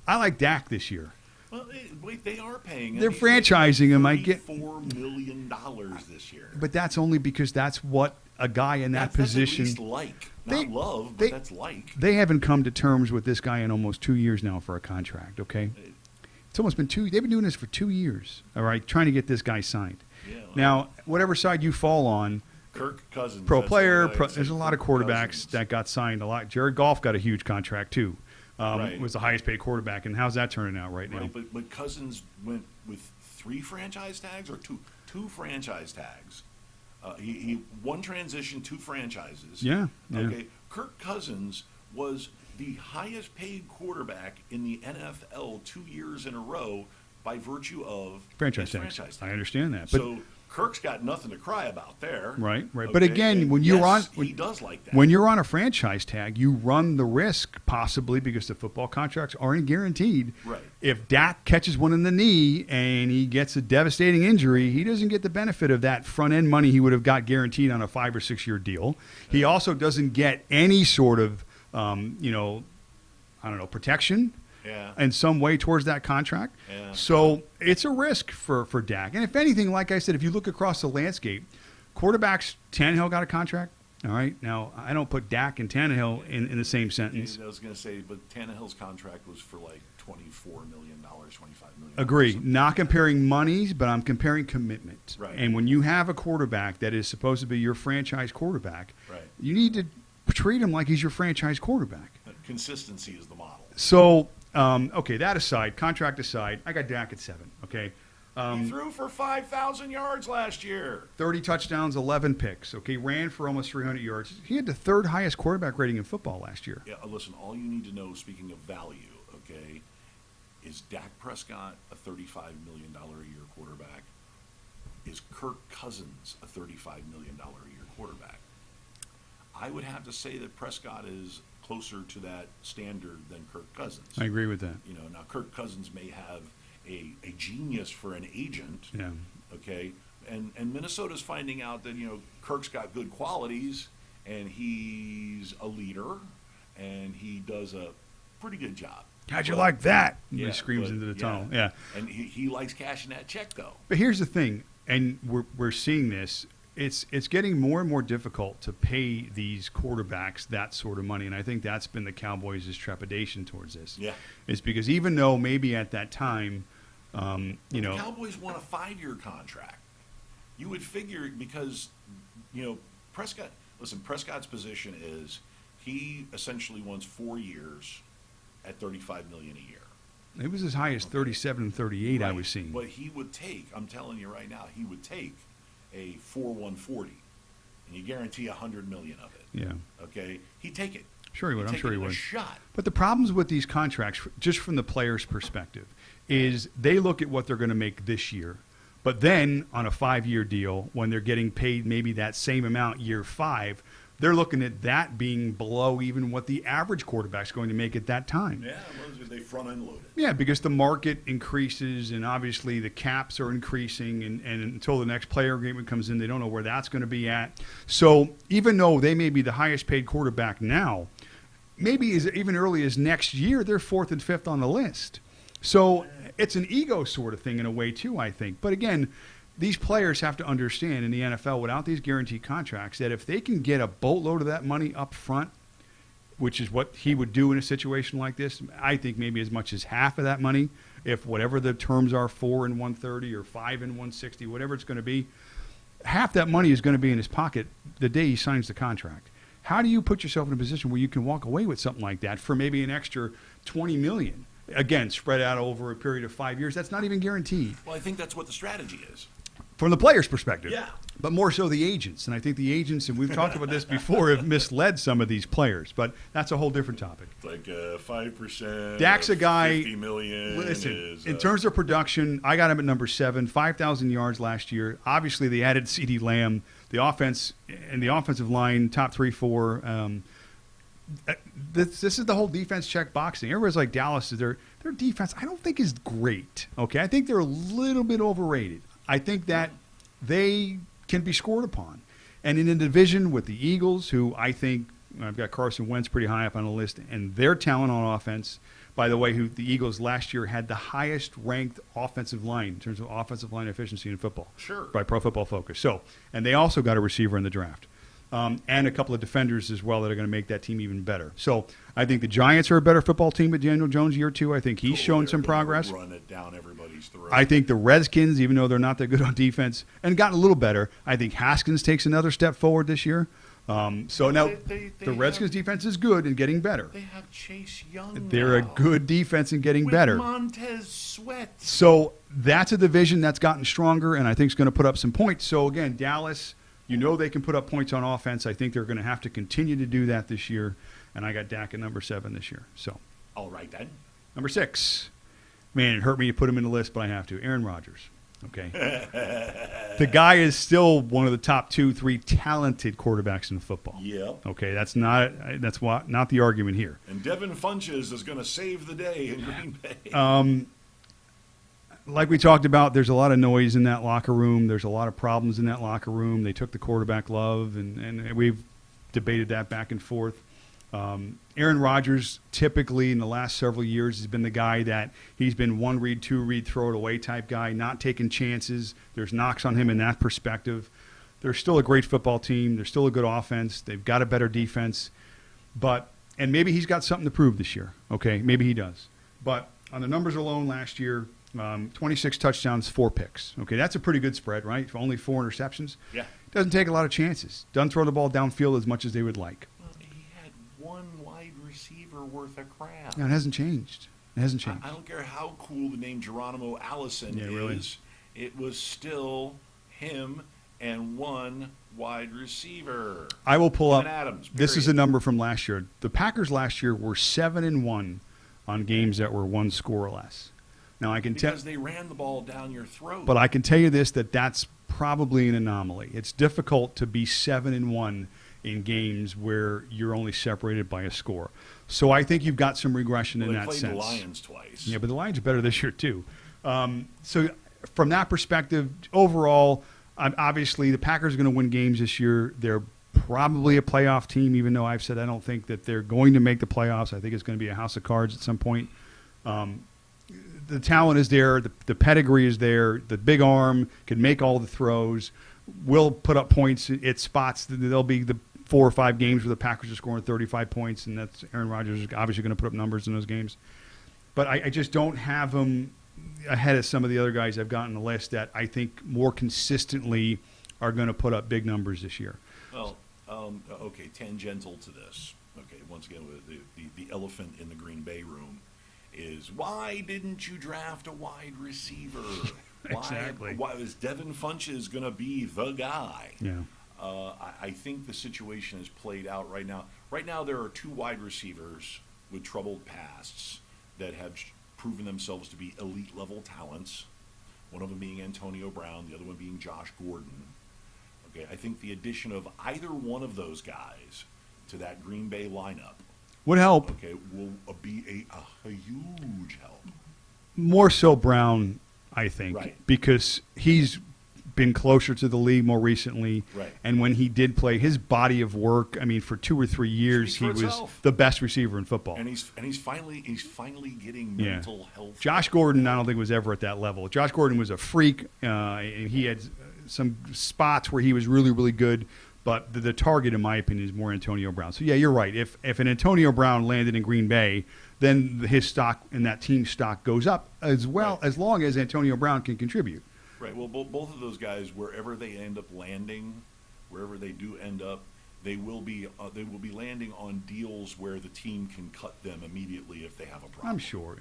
I like Dak this year. Well, wait, they are paying him. They're He's franchising him. I get $4 million this year. But that's only because that's what a guy in that position. That's at least like. Not They- love, but they- that's like. They haven't come to terms with this guy in almost 2 years now for a contract, okay? It's almost been 2. They've been doing this for 2 years, all right, trying to get this guy signed. Yeah, well, Now, whatever side you fall on, Kirk Cousins. pro that's player, what I'd say, there's a lot of Kirk quarterbacks Cousins. that got signed a lot. Jared Goff got a huge contract, too. Right. Was the highest paid quarterback, and how's that turning out right now? Right, but Cousins went with 3 franchise tags or two franchise tags. He one transition, 2 franchises. Yeah, yeah. Okay. Kirk Cousins was the highest paid quarterback in the NFL 2 years in a row by virtue of Franchise his tags. franchise I tag. understand that. But So Kirk's got nothing to cry about there. Right. But Okay, again, and when you're yes, on, he does like that. when you're on a franchise tag, you run the risk, possibly because the football contracts aren't guaranteed. Right. If Dak catches one in the knee and he gets a devastating injury, he doesn't get the benefit of that front end money he would have got guaranteed on a 5 or 6 year deal. He also doesn't get any sort of, protection. Yeah. In some way towards that contract. Yeah. So it's a risk for Dak. And if anything, like I said, if you look across the landscape, quarterbacks, Tannehill got a contract. All right. Now, I don't put Dak and Tannehill in the same sentence. I was going to say, but Tannehill's contract was for like $24 million, $25 million. Agree. Not comparing monies, but I'm comparing commitment. Right. And when you have a quarterback that is supposed to be your franchise quarterback, Right. you need to treat him like he's your franchise quarterback. Consistency is the model. So, okay, that aside, contract aside, I got Dak at 7, okay? He threw for 5,000 yards last year. 30 touchdowns, 11 picks, okay? Ran for almost 300 yards. He had the 3rd highest quarterback rating in football last year. Yeah, listen, all you need to know, speaking of value, okay, is Dak Prescott a $35 million a year quarterback? Is Kirk Cousins a $35 million a year quarterback? I would have to say that Prescott is closer to that standard than Kirk Cousins. I agree with that. You know, now Kirk Cousins may have a genius for an agent, Yeah. okay, and Minnesota's finding out that, you know, Kirk's got good qualities and he's a leader and he does a pretty good job. How'd you But- like that? Yeah, He screams but- into the tunnel. Yeah. And he likes cashing that check, though. But here's the thing, and we're seeing this. It's getting more and more difficult to pay these quarterbacks that sort of money, and I think that's been the Cowboys' trepidation towards this. Yeah. It's because even though maybe at that time, The Cowboys won a 5-year contract. You would figure because, you know, Prescott's position is he essentially wants 4 years at $35 million a year. it was as high as 37 and 38 I Right. was seeing. But he would take, I'm telling you right now, he would take a 4-1-40 and you guarantee $100 million of it. Yeah. Okay, he'd take it. Sure he would. I'm sure he would. A shot. But the problems with these contracts, just from the player's perspective, is they look at what they're going to make this year. But then on a 5-year deal, when they're getting paid maybe that same amount year 5, they're looking at that being below even what the average quarterback's going to make at that time. Yeah, well, they front-end load it. Yeah, because the market increases, and obviously the caps are increasing, and until the next player agreement comes in, they don't know where that's going to be at. So even though they may be the highest paid quarterback now, maybe as even early as next year, they're 4th and 5th on the list. So it's an ego sort of thing in a way, too, I think. But again, these players have to understand in the NFL, without these guaranteed contracts, that if they can get a boatload of that money up front, which is what he would do in a situation like this, I think maybe as much as half of that money, if whatever the terms are, 4 and 130 or 5 and 160, whatever it's going to be, half that money is going to be in his pocket the day he signs the contract. How do you put yourself in a position where you can walk away with something like that for maybe an extra $20 million? Again, spread out over a period of 5 years. That's not even guaranteed. Well, I think that's what the strategy is. From the player's perspective. Yeah. But more so the agents. And I think the agents, and we've talked about this before, have misled some of these players. But that's a whole different topic. It's like 5%. Dak's a guy. $50 million. Listen, in terms of production, I got him at number 7, 5,000 yards last year. Obviously, they added CeeDee Lamb. The offense and the offensive line, top 3, 4. This is the whole defense check boxing. Everybody's like Dallas. Their defense, I don't think is great. Okay, I think they're a little bit overrated. I think that they can be scored upon. And in a division with the Eagles, who I think, I've got Carson Wentz pretty high up on the list, and their talent on offense, by the way, who the Eagles last year had the highest ranked offensive line in terms of offensive line efficiency in football. Sure. By Pro Football Focus. So, and they also got a receiver in the draft. And a couple of defenders as well that are going to make that team even better. So I think the Giants are a better football team with Daniel Jones year 2. I think he's shown some progress. Run it down everybody's throat. I think the Redskins, even though they're not that good on defense, and gotten a little better, I think Haskins takes another step forward this year. So now the Redskins' defense is good and getting better. They have Chase Young. They're now. a good defense and getting With better. Montez Sweat. So that's a division that's gotten stronger, and I think is going to put up some points. So again, Dallas. You know they can put up points on offense. I think they're going to have to continue to do that this year. And I got Dak at number 7 this year. So, all right, then. Number 6. Man, it hurt me to put him in the list, but I have to. Aaron Rodgers. Okay. The guy is still one of the top 2, 3 talented quarterbacks in football. Yep. Okay, that's not the argument here. And Devin Funches is going to save the day in Green Bay. Like we talked about, there's a lot of noise in that locker room. There's a lot of problems in that locker room. They took the quarterback love, and we've debated that back and forth. Aaron Rodgers, typically in the last several years, has been the guy that he's been 1 read, 2 read, throw it away type guy, not taking chances. There's knocks on him in that perspective. They're still a great football team. They're still a good offense. They've got a better defense. And maybe he's got something to prove this year. Okay, maybe he does. But on the numbers alone last year, 26 touchdowns, 4 picks. Okay, that's a pretty good spread, right? For only 4 interceptions. Yeah. Doesn't take a lot of chances. Doesn't throw the ball downfield as much as they would like. Well, he had 1 wide receiver worth of crap. No, it hasn't changed. It hasn't changed. I don't care how cool the name Geronimo Allison is. Really. It was still him and 1 wide receiver. I will pull up. Adams, this is a number from last year. The Packers last year were 7-1 on games that were 1 score or less. Now I can tell because they ran the ball down your throat. But I can tell you this, that's probably an anomaly. It's difficult to be 7-1 in games where you're only separated by a score. So I think you've got some regression in that sense. They played the Lions twice. Yeah, but the Lions are better this year too. So from that perspective, overall, obviously the Packers are going to win games this year. They're probably a playoff team, even though I've said I don't think that they're going to make the playoffs. I think it's going to be a house of cards at some point. The talent is there. The pedigree is there. The big arm can make all the throws. Will put up points at spots. There'll be the 4 or 5 games where the Packers are scoring 35 points, and that's Aaron Rodgers is obviously going to put up numbers in those games. But I just don't have him ahead of some of the other guys I've got on the list that I think more consistently are going to put up big numbers this year. Well, okay, tangential to this. Okay, once again, the elephant in the Green Bay room is why didn't you draft a wide receiver? Exactly. Why is Devin Funches going to be the guy? Yeah. I think the situation is played out right now. Right now, there are 2 wide receivers with troubled pasts that have proven themselves to be elite level talents. One of them being Antonio Brown, the other one being Josh Gordon. Okay, I think the addition of either one of those guys to that Green Bay lineup would help. Okay, will be a huge help. More so Brown, I think, right, because he's been closer to the league more recently. Right. And when he did play, his body of work, I mean, for 2 or 3 years, he was the best receiver in football. And he's finally getting mental health. Josh Gordon, I don't think was ever at that level. Josh Gordon was a freak, and he had some spots where he was really, really good. But the target, in my opinion, is more Antonio Brown. So, yeah, you're right. If an Antonio Brown landed in Green Bay, then his stock and that team's stock goes up as well, as long as Antonio Brown can contribute. Right. Well, both of those guys, wherever they end up landing, wherever they do end up, they will be landing on deals where the team can cut them immediately if they have a problem. I'm sure.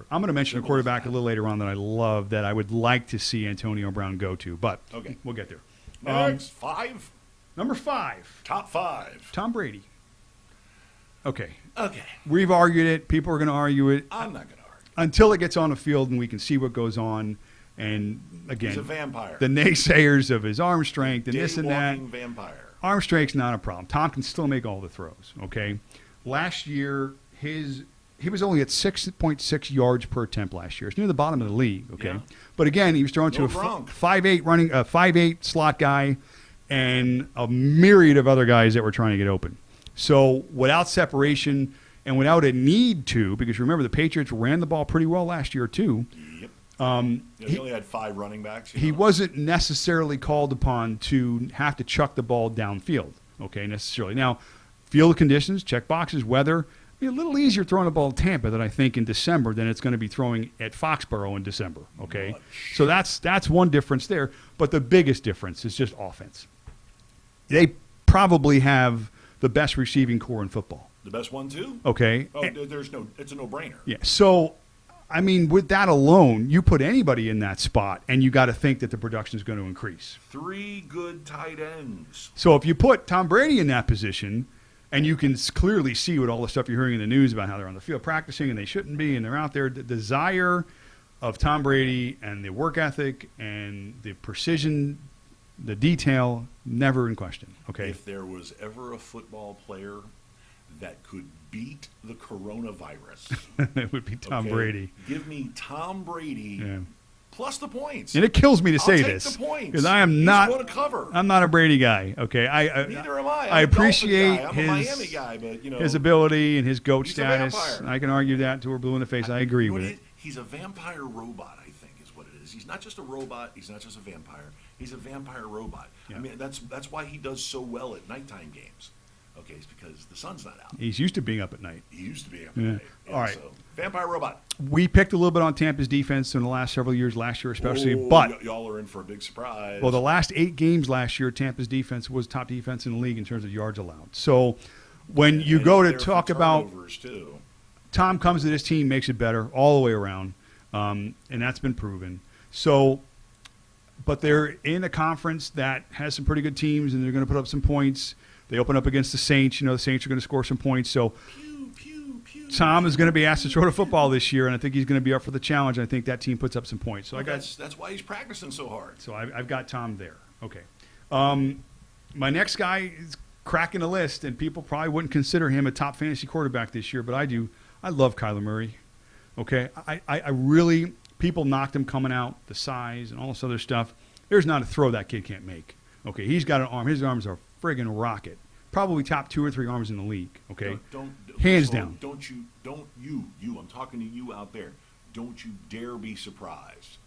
I'm going to mention a quarterback a little later on that I love that I would like to see Antonio Brown go to, but we'll get there. Next, 5. Number 5. Top 5. Tom Brady. Okay. Okay. We've argued it. People are going to argue it. I'm not going to argue. Until it gets on the field and we can see what goes on. And, again, he's a vampire. The naysayers of his arm strength and this and that. Vampire. Arm strength's not a problem. Tom can still make all the throws, okay? Last year, he was only at 6.6 yards per attempt last year. It's near the bottom of the league, okay? Yeah. But, again, he was throwing to a 5'8" slot guy and a myriad of other guys that were trying to get open. So, without separation and without a need to, because remember, the Patriots ran the ball pretty well last year, too. Yep. He only had 5 running backs. He wasn't necessarily called upon to have to chuck the ball downfield, okay, necessarily. Now, field conditions, check boxes, weather, be a little easier throwing the ball at Tampa than I think in December than it's going to be throwing at Foxborough in December, okay? So that's one difference there. But the biggest difference is just offense. They probably have the best receiving core in football. The best one, too? Okay. Oh, it's a no-brainer. Yeah, so I mean, with that alone, you put anybody in that spot, and you got to think that the production is going to increase. 3 good tight ends. So if you put Tom Brady in that position, and you can clearly see with all the stuff you're hearing in the news about how they're on the field practicing and they shouldn't be, and they're out there, the desire of Tom Brady and the work ethic and the precision, the detail, never in question. Okay. If there was ever a football player that could beat the coronavirus, it would be Tom Brady. Give me Tom Brady plus the points. And it kills me to say take this the points. because I am not. He's going to cover. I'm not a Brady guy. Okay, neither am I. I appreciate I'm his a Miami guy, but his ability and his GOAT he's status. a vampire. I can argue that till we're blue in the face. I agree with it. He's a vampire robot, I think, is what it is. He's not just a robot. He's not just a vampire. He's a vampire robot. Yeah. I mean, that's why he does so well at nighttime games. Okay, it's because the sun's not out. He's used to being up at night. He used to be up at night. All right. So, vampire robot. We picked a little bit on Tampa's defense in the last several years, last year especially. Oh, but y'all are in for a big surprise. Well, the last 8 games last year, Tampa's defense was top defense in the league in terms of yards allowed. So when you go to talk about too. Tom comes to this team, makes it better all the way around, and that's been proven. So, but they're in a conference that has some pretty good teams, and they're going to put up some points. They open up against the Saints. You know, the Saints are going to score some points. So Tom is going to be asked to throw the football this year, and I think he's going to be up for the challenge. I think that team puts up some points. So that's why he's practicing so hard. So I've got Tom there. Okay. My next guy is cracking the list, and people probably wouldn't consider him a top fantasy quarterback this year, but I do. I love Kyler Murray. Okay. I really – people knocked him coming out, the size and all this other stuff. There's not a throw that kid can't make. Okay. He's got an arm. His arms are friggin' rocket. Probably top 2 or 3 arms in the league. Okay, hands down. I'm talking to you out there. Don't you dare be surprised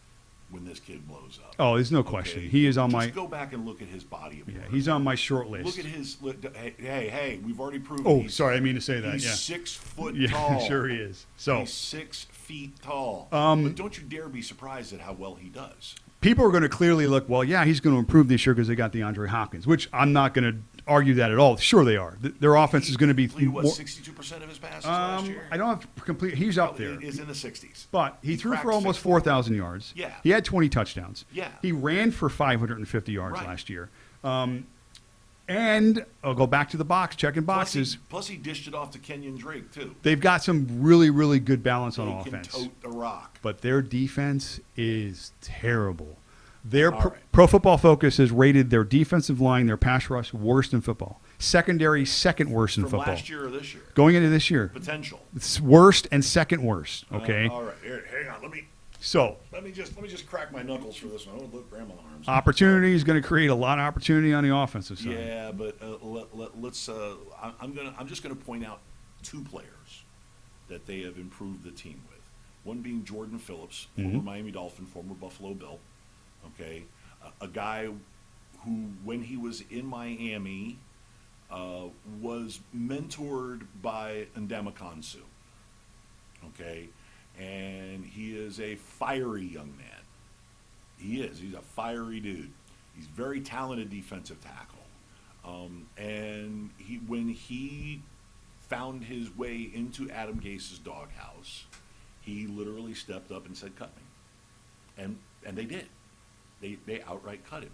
when this kid blows up. Oh, there's no question. He is on Just go back and look at his body. Yeah, he's on my short list. Look at his. Hey, we've already proven. Oh, sorry, I didn't mean to say that. He's yeah. 6 foot yeah, tall. Sure he is. So he's 6 feet tall. But don't you dare be surprised at how well he does. People are going to clearly look, well, yeah, he's going to improve this year because they got DeAndre Hopkins, which I'm not going to argue that at all. Sure they are. Their offense is going to be more. 62% of his passes last year? I don't have to complete. He's up there. He's in the 60s. But he threw for almost 4,000 yards. Yeah. He had 20 touchdowns. Yeah. He ran for 550 yards last year. And And I'll go back to the box, checking boxes. Plus he dished it off to Kenyon Drake, too. They've got some really, really good balance on They offense. can tote the rock. But their defense is terrible. Their All right. Pro Football Focus has rated their defensive line, their pass rush, worst in football. Secondary, second worst in From football. last year or this year? Going into this year. Potential. It's worst and second worst, okay? All right. Here, hang on. Let me just crack my knuckles for this one. Oh, look, grandma arms. Opportunity is going to create a lot of opportunity on the offensive side. Yeah, but let's. I'm just gonna point out two players that they have improved the team with. One being Jordan Phillips, former Miami Dolphin, former Buffalo Bill. Okay, a guy who, when he was in Miami, was mentored by Ndamukong Suh. Okay, and he is a fiery young man. He is. He's a fiery dude. He's very talented defensive tackle. And when he found his way into Adam Gase's doghouse, he literally stepped up and said, "Cut me," and they did. They outright cut him.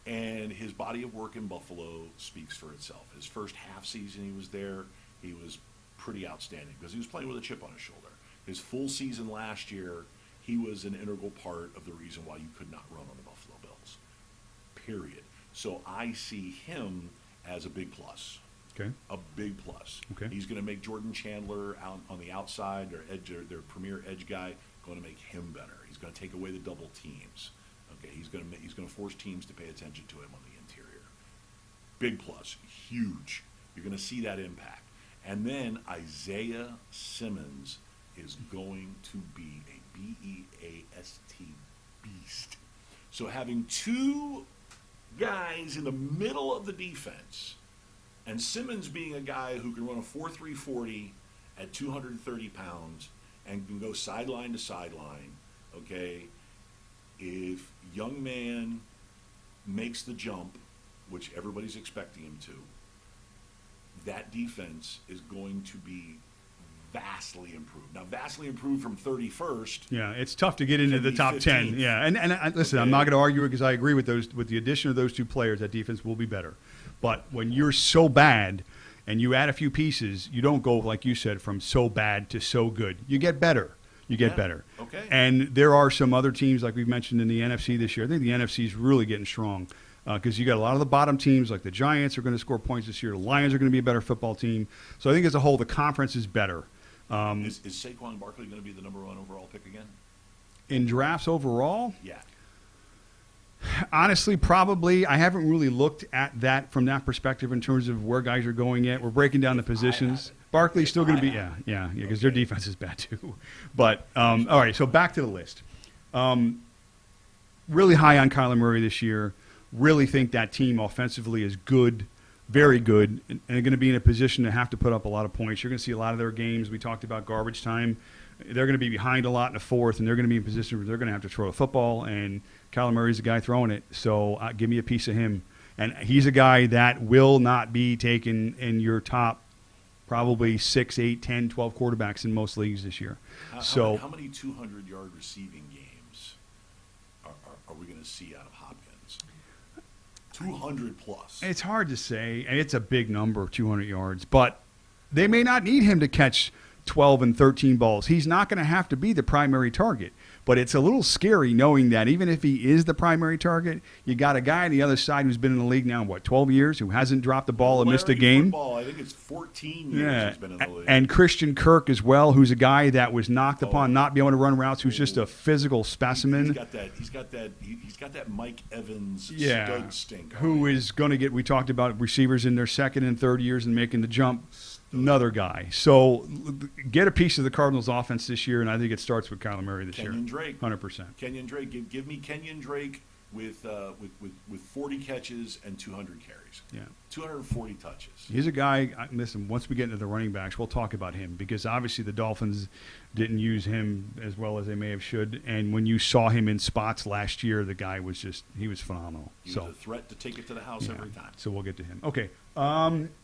And his body of work in Buffalo speaks for itself. His first half season he was there, he was pretty outstanding because he was playing with a chip on his shoulder. His full season last year, he was an integral part of the reason why you could not run on the Buffalo Bills. Period. So I see him as a big plus. Okay. A big plus. Okay. He's going to make Jordan Chandler out on the outside, their premier edge guy, going to make him better. He's going to take away the double teams. Okay. He's going to force teams to pay attention to him on the interior. Big plus. Huge. You're going to see that impact. And then Isaiah Simmons is going to be a B-E-A-S-T beast. So having two guys in the middle of the defense, and Simmons being a guy who can run a 4.3 40 at 230 pounds and can go sideline to sideline, okay, if young man makes the jump, which everybody's expecting him to, that defense is going to be vastly improved. Now, vastly improved from 31st. Yeah, it's tough to get into the top 10. 15th. Yeah, and listen, I'm not going to argue it because I agree with those. With the addition of those two players, that defense will be better. But when you're so bad and you add a few pieces, you don't go, like you said, from so bad to so good. You get better. You get better. Okay. And there are some other teams, like we've mentioned in the NFC this year. I think the NFC is really getting strong because you got a lot of the bottom teams, like the Giants are going to score points this year. The Lions are going to be a better football team. So I think as a whole, the conference is better. Is Saquon Barkley going to be the number one overall pick again? In drafts overall? Yeah. Honestly, probably. I haven't really looked at that from that perspective in terms of where guys are going yet. We're breaking down the positions. Barkley's still going to be, yeah, because their defense is bad too. But, all right, so back to the list. Really high on Kyler Murray this year. Really think that team offensively is good, very good, and they're going to be in a position to have to put up a lot of points. You're going to see a lot of their games. We talked about garbage time. They're going to be behind a lot in the fourth, and they're going to be in a position where they're going to have to throw the football, and Kyler Murray's the guy throwing it. So give me a piece of him. And he's a guy that will not be taken in your top probably 6, 8, 10, 12 quarterbacks in most leagues this year. How many 200-yard receiving games are we going to see out of Hopkins? 200 plus. It's hard to say, and it's a big number, 200 yards. But they may not need him to catch 12 and 13 balls. He's not going to have to be the primary target. But it's a little scary knowing that even if he is the primary target, you got a guy on the other side who's been in the league now, 12 years, who hasn't dropped the ball or missed a game. Football, I think it's 14 years he's been in the league. And Christian Kirk as well, who's a guy that was knocked upon not being able to run routes, who's just a physical specimen. He's got that Mike Evans stud stink. Who is going to get, we talked about receivers in their second and third years and making the jump. Another guy. So get a piece of the Cardinals' offense this year, and I think it starts with Kyler Murray this year. Kenyon Drake. 100%. Kenyon Drake. Give me Kenyon Drake with 40 catches and 200 carries. Yeah. 240 touches. He's a guy, listen, once we get into the running backs, we'll talk about him because obviously the Dolphins didn't use him as well as they may have should. And when you saw him in spots last year, the guy was he was phenomenal. He was a threat to take it to the house every time. So we'll get to him. Okay.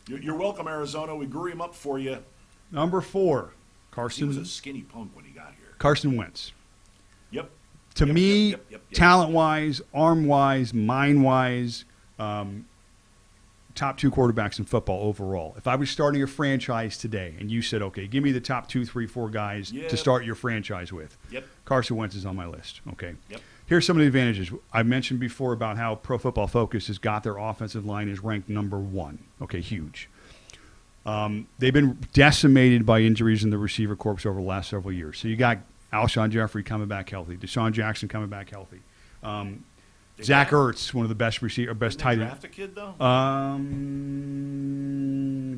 You're welcome, Arizona. We grew him up for you. Number 4, Carson. He was a skinny punk when he got here. Carson Wentz. Yep. To me, talent-wise, arm-wise, mind-wise, top 2 quarterbacks in football overall. If I was starting a franchise today and you said, okay, give me the top 2, 3, 4 guys to start your franchise with. Yep. Carson Wentz is on my list. Okay. Yep. Here's some of the advantages. I mentioned before about how Pro Football Focus has got their offensive line is ranked number 1. Okay, huge. They've been decimated by injuries in the receiver corps over the last several years. So you got Alshon Jeffrey coming back healthy, Deshaun Jackson coming back healthy. Zach Ertz, one of the best tight ends. Draft a kid though.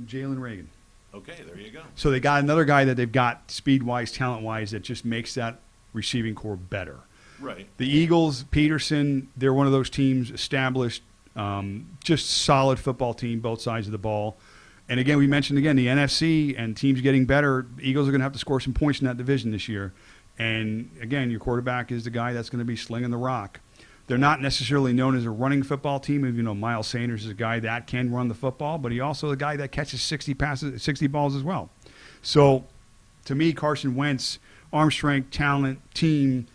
Jalen Reagor. Okay, there you go. So they got another guy that they've got speed-wise, talent-wise, that just makes that receiving core better. Right. The Eagles, Peterson, they're one of those teams established, just solid football team, both sides of the ball. And again, we mentioned the NFC and teams getting better. The Eagles are going to have to score some points in that division this year. And again, your quarterback is the guy that's going to be slinging the rock. They're not necessarily known as a running football team. You know, Miles Sanders is a guy that can run the football, but he also a guy that catches 60 balls as well. So, to me, Carson Wentz, arm strength, talent, team,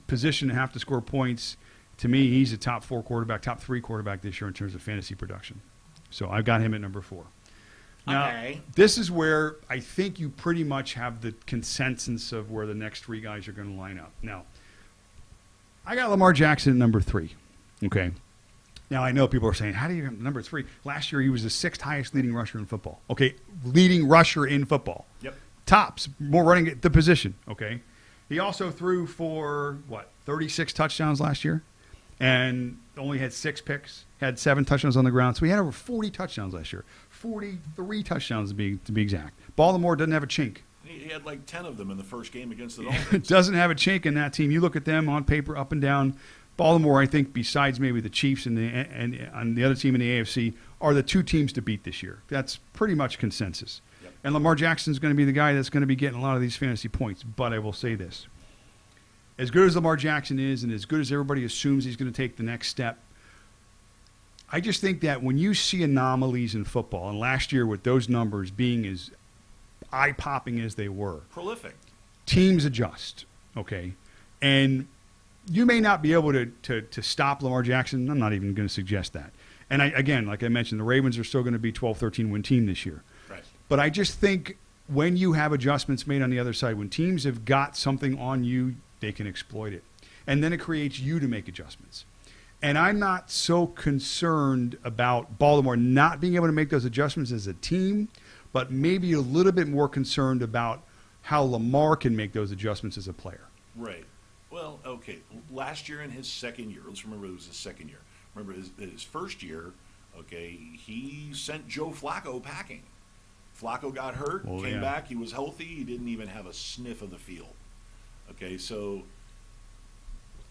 position to have to score points. To me, he's a top 4 quarterback, top 3 quarterback this year in terms of fantasy production. So I've got him at number 4. Now, this is where I think you pretty much have the consensus of where the next 3 guys are going to line up. Now, I got Lamar Jackson at number 3. Okay. Now, I know people are saying, how do you have number 3? Last year, he was the 6th highest leading rusher in football. Okay. Leading rusher in football. Yep. Tops, more running at the position. Okay. He also threw for, 36 touchdowns last year and only had 6 picks, had 7 touchdowns on the ground. So he had over 40 touchdowns last year. 43 touchdowns to be exact. Baltimore doesn't have a chink. He had like 10 of them in the first game against the Dolphins. It doesn't have a chink in that team. You look at them on paper, up and down. Baltimore, I think, besides maybe the Chiefs and the other team in the AFC, are the 2 teams to beat this year. That's pretty much consensus. Yep. And Lamar Jackson's going to be the guy that's going to be getting a lot of these fantasy points. But I will say this. As good as Lamar Jackson is and as good as everybody assumes he's going to take the next step, I just think that when you see anomalies in football, and last year with those numbers being as eye-popping as they were. Prolific. Teams adjust, okay? And you may not be able to stop Lamar Jackson. I'm not even going to suggest that. And, again, like I mentioned, the Ravens are still going to be 12, 13-win team this year. Right. But I just think when you have adjustments made on the other side, when teams have got something on you, they can exploit it. And then it creates you to make adjustments. And I'm not so concerned about Baltimore not being able to make those adjustments as a team, but maybe a little bit more concerned about how Lamar can make those adjustments as a player. Right. Well, okay. Last year in his second year, let's remember it was his second year. Remember his first year, okay, he sent Joe Flacco packing. Flacco got hurt, came back, he was healthy, he didn't even have a sniff of the field. Okay, so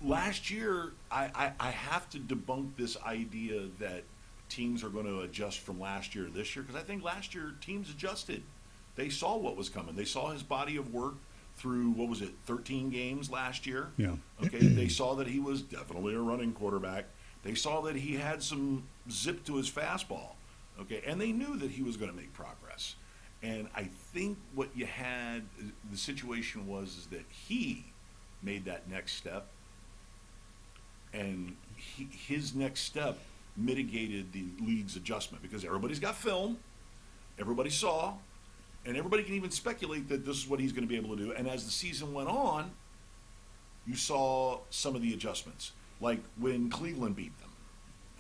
last year, I have to debunk this idea that teams are going to adjust from last year to this year, because I think last year teams adjusted. They saw what was coming. They saw his body of work through, 13 games last year? Yeah. Okay, they saw that he was definitely a running quarterback. They saw that he had some zip to his fastball. Okay, and they knew that he was going to make progress. And I think what you had, the situation was that he made that next step, and his next step mitigated the league's adjustment, because everybody's got film, everybody saw, and everybody can even speculate that this is what he's going to be able to do. And as the season went on, you saw some of the adjustments, like when Cleveland beat them.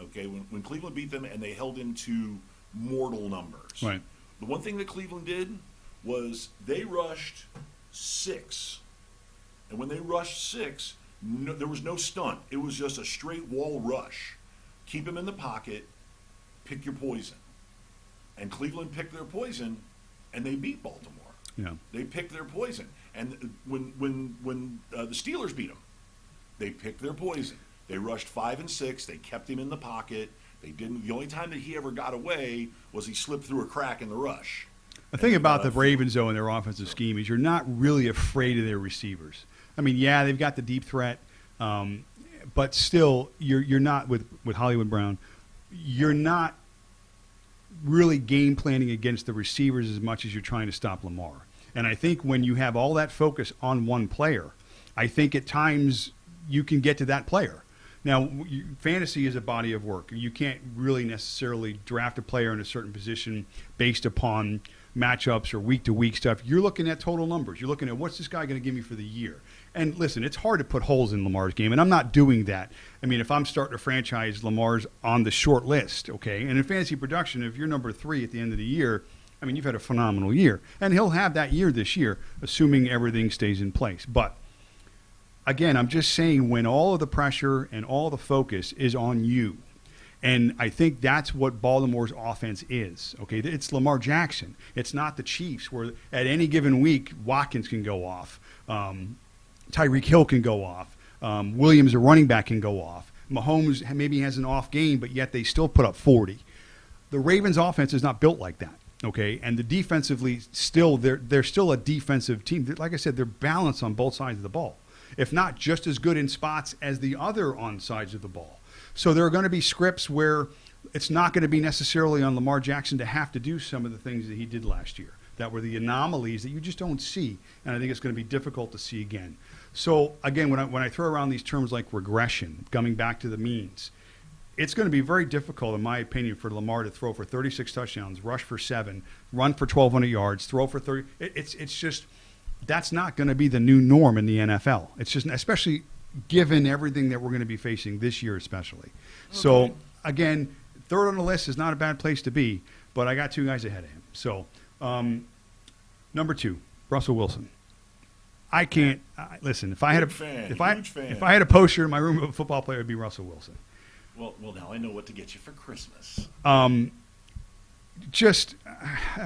Okay, when Cleveland beat them and they held him to mortal numbers. Right. The one thing that Cleveland did was they rushed 6. And when they rushed 6, there was no stunt. It was just a straight wall rush. Keep him in the pocket, pick your poison. And Cleveland picked their poison, and they beat Baltimore. Yeah. They picked their poison. And when the Steelers beat them, they picked their poison. They rushed 5 and 6. They kept him in the pocket. They didn't. The only time that he ever got away was he slipped through a crack in the rush. The thing about the Ravens, though, and their offensive scheme is you're not really afraid of their receivers. I mean, yeah, they've got the deep threat, but still, you're not with Hollywood Brown. You're not really game planning against the receivers as much as you're trying to stop Lamar. And I think when you have all that focus on one player, I think at times you can get to that player. Now, fantasy is a body of work. You can't really necessarily draft a player in a certain position based upon matchups or week-to-week stuff. You're looking at total numbers. You're looking at what's this guy going to give me for the year. And listen, it's hard to put holes in Lamar's game, and I'm not doing that. I mean, if I'm starting to franchise, Lamar's on the short list, okay? And in fantasy production, if you're number 3 at the end of the year, I mean, you've had a phenomenal year. And he'll have that year this year, assuming everything stays in place. But, again, I'm just saying when all of the pressure and all the focus is on you, and I think that's what Baltimore's offense is, okay? It's Lamar Jackson. It's not the Chiefs, where at any given week, Watkins can go off. Tyreek Hill can go off. Williams, a running back, can go off. Mahomes maybe has an off game, but yet they still put up 40. The Ravens' offense is not built like that, okay? And the defensively, still they're still a defensive team. Like I said, they're balanced on both sides of the ball, if not just as good in spots as the other on sides of the ball. So there are going to be scripts where it's not going to be necessarily on Lamar Jackson to have to do some of the things that he did last year. That were the anomalies that you just don't see, and I think it's going to be difficult to see again. So, again, when I throw around these terms like regression, coming back to the means, it's going to be very difficult, in my opinion, for Lamar to throw for 36 touchdowns, rush for 7, run for 1,200 yards, throw for 30. It's just that's not going to be the new norm in the NFL. It's just, especially given everything that we're going to be facing this year especially. Okay. So, again, third on the list is not a bad place to be, but I got 2 guys ahead of him. So, number 2, Russell Wilson. I can't listen. If I had a poster in my room of a football player, it'd be Russell Wilson. Well, now I know what to get you for Christmas. I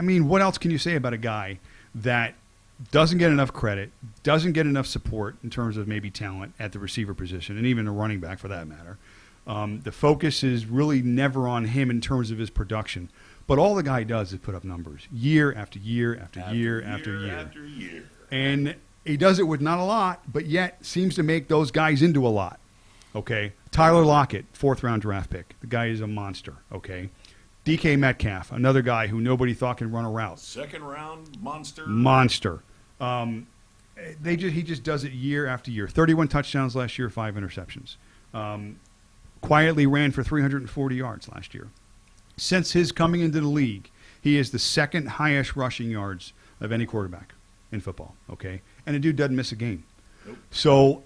mean, what else can you say about a guy that doesn't get enough credit, doesn't get enough support in terms of maybe talent at the receiver position, and even a running back for that matter? The focus is really never on him in terms of his production. But all the guy does is put up numbers year after year after year after year. And he does it with not a lot, but yet seems to make those guys into a lot. Okay? Tyler Lockett, 4th-round draft pick. The guy is a monster. Okay? DK Metcalf, another guy who nobody thought can run a route. 2nd-round monster. Monster. He just does it year after year. 31 touchdowns last year, 5 interceptions. Quietly ran for 340 yards last year. Since his coming into the league, he is the 2nd highest rushing yards of any quarterback in football, okay? And the dude doesn't miss a game. Nope. So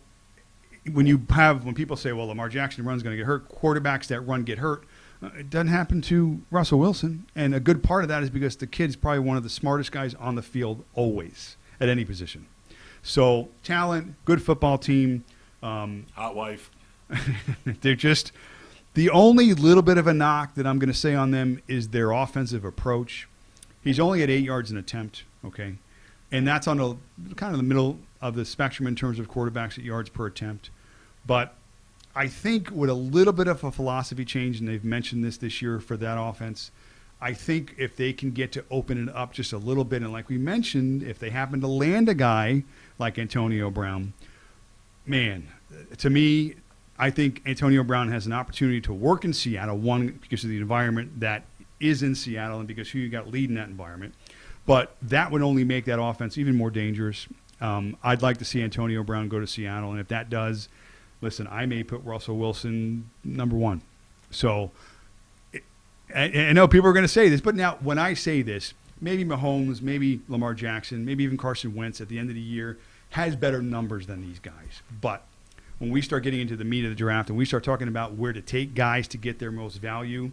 when people say, well, Lamar Jackson run's going to get hurt, quarterbacks that run get hurt, it doesn't happen to Russell Wilson. And a good part of that is because the kid's probably one of the smartest guys on the field always, at any position. So talent, good football team. Hot wife. They're just... The only little bit of a knock that I'm going to say on them is their offensive approach. He's only at 8 yards an attempt, okay? And that's on kind of the middle of the spectrum in terms of quarterbacks at yards per attempt. But I think with a little bit of a philosophy change, and they've mentioned this year for that offense, I think if they can get to open it up just a little bit, and like we mentioned, if they happen to land a guy like Antonio Brown, man, to me, I think Antonio Brown has an opportunity to work in Seattle, one, because of the environment that is in Seattle and because who you got leading that environment. But that would only make that offense even more dangerous. I'd like to see Antonio Brown go to Seattle, and if that does, listen, I may put Russell Wilson number 1. So I know people are going to say this, but now when I say this, maybe Mahomes, maybe Lamar Jackson, maybe even Carson Wentz at the end of the year has better numbers than these guys. But when we start getting into the meat of the draft and we start talking about where to take guys to get their most value,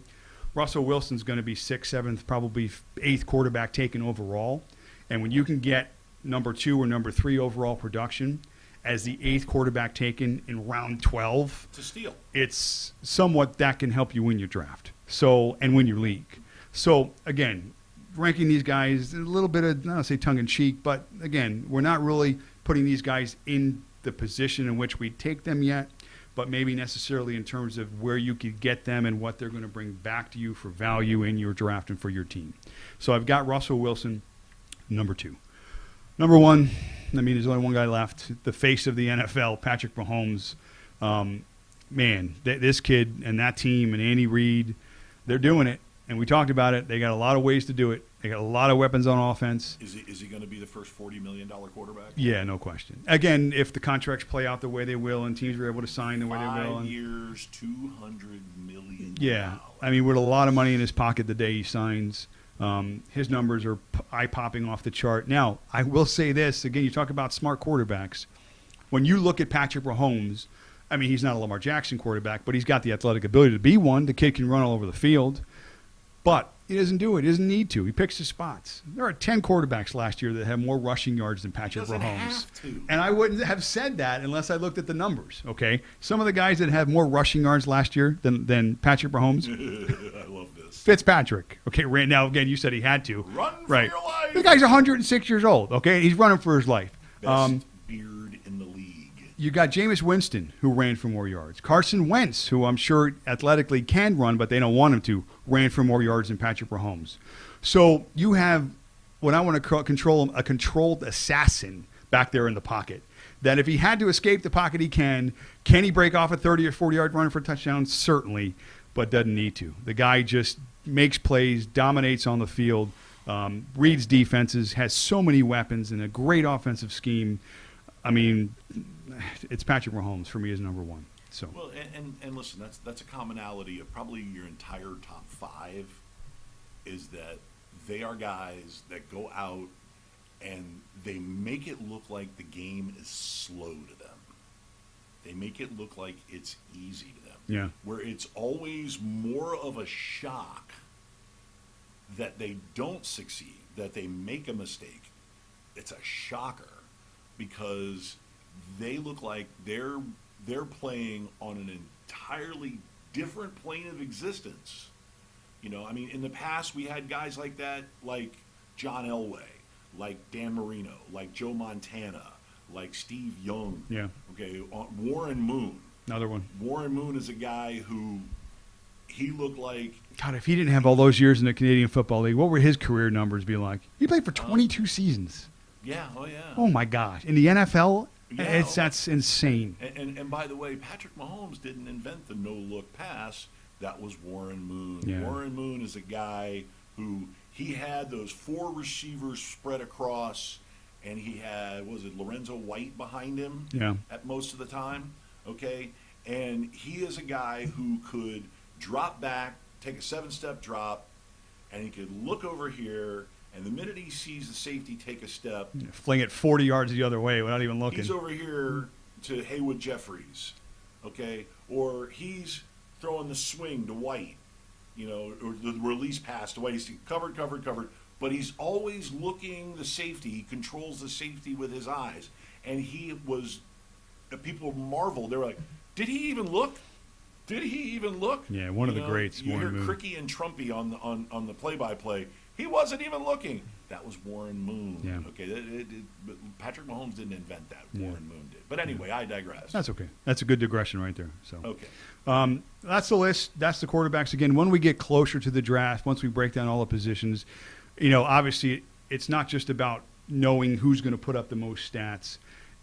Russell Wilson's going to be 6th, 7th, probably 8th quarterback taken overall. And when you can get number 2 or number 3 overall production as the 8th quarterback taken in round 12, it's a steal. It's somewhat that can help you win your draft. So, and win your league. So, again, ranking these guys a little bit of, I don't want to say tongue-in-cheek, but again, we're not really putting these guys in the position in which we take them yet, but maybe necessarily in terms of where you could get them and what they're going to bring back to you for value in your draft and for your team. So I've got Russell Wilson, number 2. Number 1, I mean, there's only one guy left, the face of the NFL, Patrick Mahomes. Man, this kid and that team and Andy Reid, they're doing it. And we talked about it. They got a lot of ways to do it. They got a lot of weapons on offense. Is he going to be the first $40 million quarterback? Yeah, no question. Again, if the contracts play out the way they will and teams are able to sign the way they will. 5 years, $200 million. Yeah. I mean, with a lot of money in his pocket the day he signs, his numbers are eye-popping off the chart. Now, I will say this. Again, you talk about smart quarterbacks. When you look at Patrick Mahomes, I mean, he's not a Lamar Jackson quarterback, but he's got the athletic ability to be one. The kid can run all over the field. But he doesn't do it. He doesn't need to. He picks his spots. There are 10 quarterbacks last year that have more rushing yards than Patrick Mahomes. Have to. And I wouldn't have said that unless I looked at the numbers, okay? Some of the guys that have more rushing yards last year than Patrick Mahomes. I love this. Fitzpatrick. Okay, right now, again, you said he had to. Run for your life. The guy's 106 years old, okay? He's running for his life. Best beard in the league. You got Jameis Winston, who ran for more yards. Carson Wentz, who I'm sure athletically can run, but they don't want him to, ran for more yards than Patrick Mahomes. So you have what I want to control a controlled assassin back there in the pocket. That if he had to escape the pocket, he can. Can he break off a 30 or 40-yard run for a touchdown? Certainly, but doesn't need to. The guy just makes plays, dominates on the field, reads defenses, has so many weapons, and a great offensive scheme. I mean, it's Patrick Mahomes for me as number one. So well, and listen, that's a commonality of probably your entire top 5 is that they are guys that go out and they make it look like the game is slow to them. They make it look like it's easy to them. Yeah. Where it's always more of a shock that they don't succeed, that they make a mistake. It's a shocker because they look like they're playing on an entirely different plane of existence. You know, I mean, in the past we had guys like that, like John Elway, like Dan Marino, like Joe Montana, like Steve Young. Yeah. Okay, Warren Moon. Another one. Warren Moon is a guy who he looked like. God, if he didn't have all those years in the Canadian Football League, what would his career numbers be like? He played for 22 seasons. Yeah, oh yeah. Oh my God! In the NFL, Yeah, that's insane. And by the way, Patrick Mahomes didn't invent the no-look pass. That was Warren Moon. Yeah. Warren Moon is a guy who he had those 4 receivers spread across, and he had, was it Lorenzo White behind him at most of the time? Okay? And he is a guy who could drop back, take a 7-step drop, and he could look over here, and the minute he sees the safety take a step, fling it 40 yards the other way without even looking. he's over here to Haywood Jeffries, okay? Or he's throwing the swing to White, you know, or the release pass to White. He's covered, but he's always looking the safety. He controls the safety with his eyes. And he was, people marveled. They were like, did he even look? Did he even look? Yeah, one of the greats. You hear Warren Moon. Cricky and Trumpy on the play-by-play. He wasn't even looking. That was Warren Moon. Yeah. Okay, but Patrick Mahomes didn't invent that. Yeah. Warren Moon did. But anyway, I digress. That's okay. That's a good digression right there. So okay. That's the list. That's the quarterbacks. Again, when we get closer to the draft, once we break down all the positions, you know, obviously it's not just about knowing who's going to put up the most stats.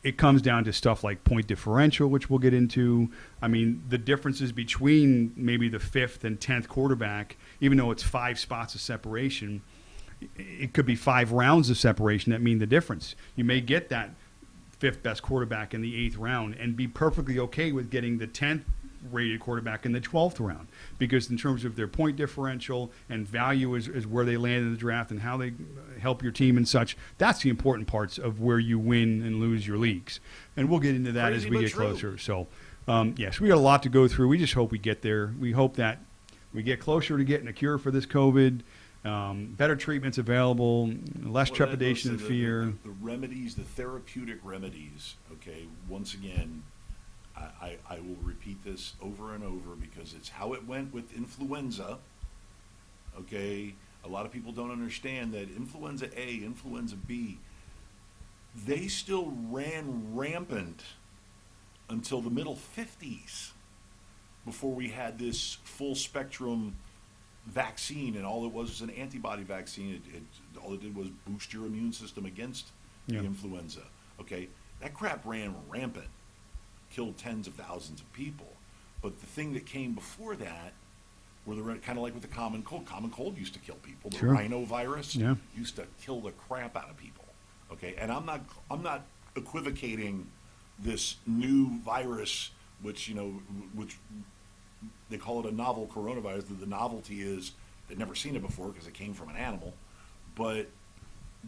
It comes down to stuff like point differential, which we'll get into. I mean, the differences between maybe the 5th and 10th quarterback, even though it's 5 spots of separation, it could be 5 rounds of separation that mean the difference. You may get that 5th best quarterback in the 8th round and be perfectly okay with getting the 10th rated quarterback in the 12th round, because in terms of their point differential and value is where they land in the draft and how they help your team and such. That's the important parts of where you win and lose your leagues. And we'll get into that Crazy as we but get true. closer. So, yes, we got a lot to go through. We just hope we get there. We hope that we get closer to getting a cure for this COVID, better treatments available, less trepidation and fear. The remedies, the therapeutic remedies, okay, once again, I will repeat this over and over because it's how it went with influenza. Okay, a lot of people don't understand that influenza A, influenza B, they still ran rampant until the middle 50s before we had this full spectrum vaccine, and all it was an antibody vaccine. All it did was boost your immune system against the influenza. Okay, that crap ran rampant. Killed tens of thousands of people. But the thing that came before that where the kind of like with the common cold. Common cold used to kill people. The Sure. rhinovirus Yeah. used to kill the crap out of people. Okay, and I'm not equivocating this new virus, which which they call it a novel coronavirus. The novelty is they've never seen it before because it came from an animal, but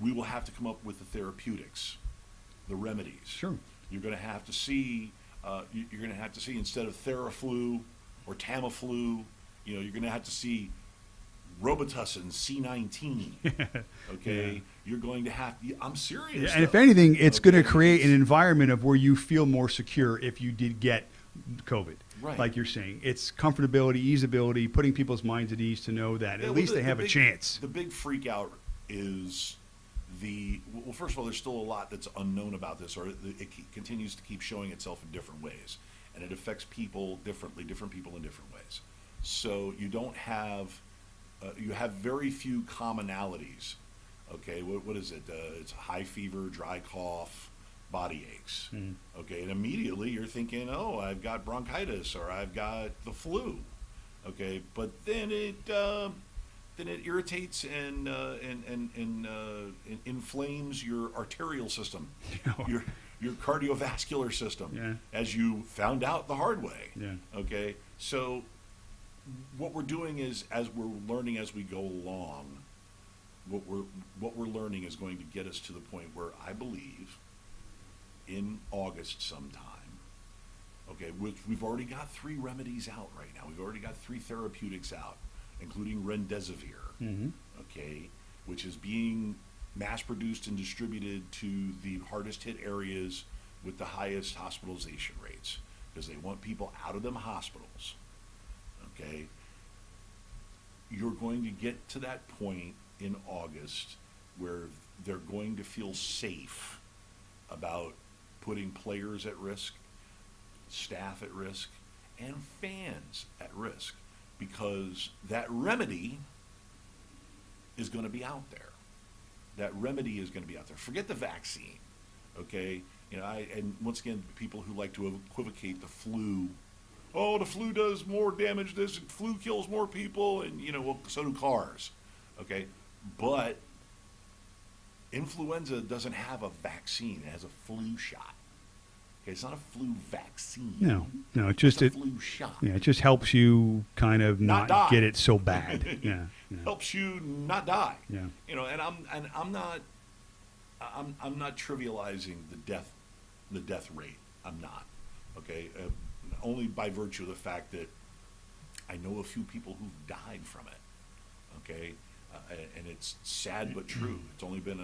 we will have to come up with the therapeutics, the remedies. Sure. You're going to have to see. You're going to have to see, instead of Theraflu or Tamiflu, you're going to have to see Robitussin C19. Okay, Yeah. you're going to have. I'm serious. Yeah, and if though. anything, it's going to Okay? create an environment of where you feel more secure if you did get COVID. Right. Like you're saying, it's comfortability, easeability, putting people's minds at ease to know that Yeah, at well, least the- they the have a big- chance. The big freak out is well, first of all, there's still a lot that's unknown about this, or it continues to keep showing itself in different ways, and it affects people differently, different people in different ways. So you don't have, you have very few commonalities. Okay, what is it? It's high fever, dry cough, body aches. Okay, and immediately you're thinking, oh, I've got bronchitis or I've got the flu. Okay, but then it irritates and inflames your arterial system, your cardiovascular system, Yeah. as you found out the hard way. Yeah. Okay, so what we're doing is, as we're learning as we go along, what we're learning is going to get us to the point where I believe in August sometime. Okay, which we've already got 3 remedies out right now. We've already got 3 therapeutics out, including remdesivir, okay, which is being mass-produced and distributed to the hardest-hit areas with the highest hospitalization rates, because they want people out of them hospitals, okay? You're going to get to that point in August where they're going to feel safe about putting players at risk, staff at risk, and fans at risk, because that remedy is going to be out there. That remedy is going to be out there. Forget the vaccine, okay? And once again, people who like to equivocate the flu. Oh, the flu does more damage. This flu kills more people, and well, so do cars, okay? But influenza doesn't have a vaccine; it has a flu shot. Okay, it's not a flu vaccine. No, it's a flu shot. Yeah, it just helps you kind of Not not die. get it so bad. Yeah. Helps you not die. Yeah. And I'm not trivializing the death rate. I'm not. Okay, only by virtue of the fact that I know a few people who've died from it. Okay, and it's sad but true. It's only been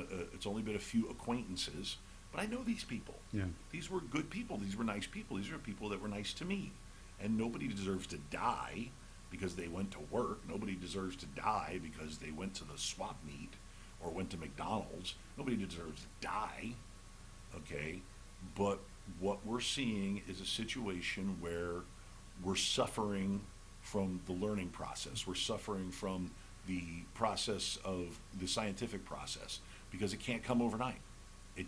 a few acquaintances, but I know these people. Yeah. These were good people. These were nice people. These are people that were nice to me, and nobody deserves to die because they went to work. Nobody deserves to die because they went to the swap meet or went to McDonald's. Nobody deserves to die, okay? But what we're seeing is a situation where we're suffering from the learning process. We're suffering from the process of the scientific process, because it can't come overnight. It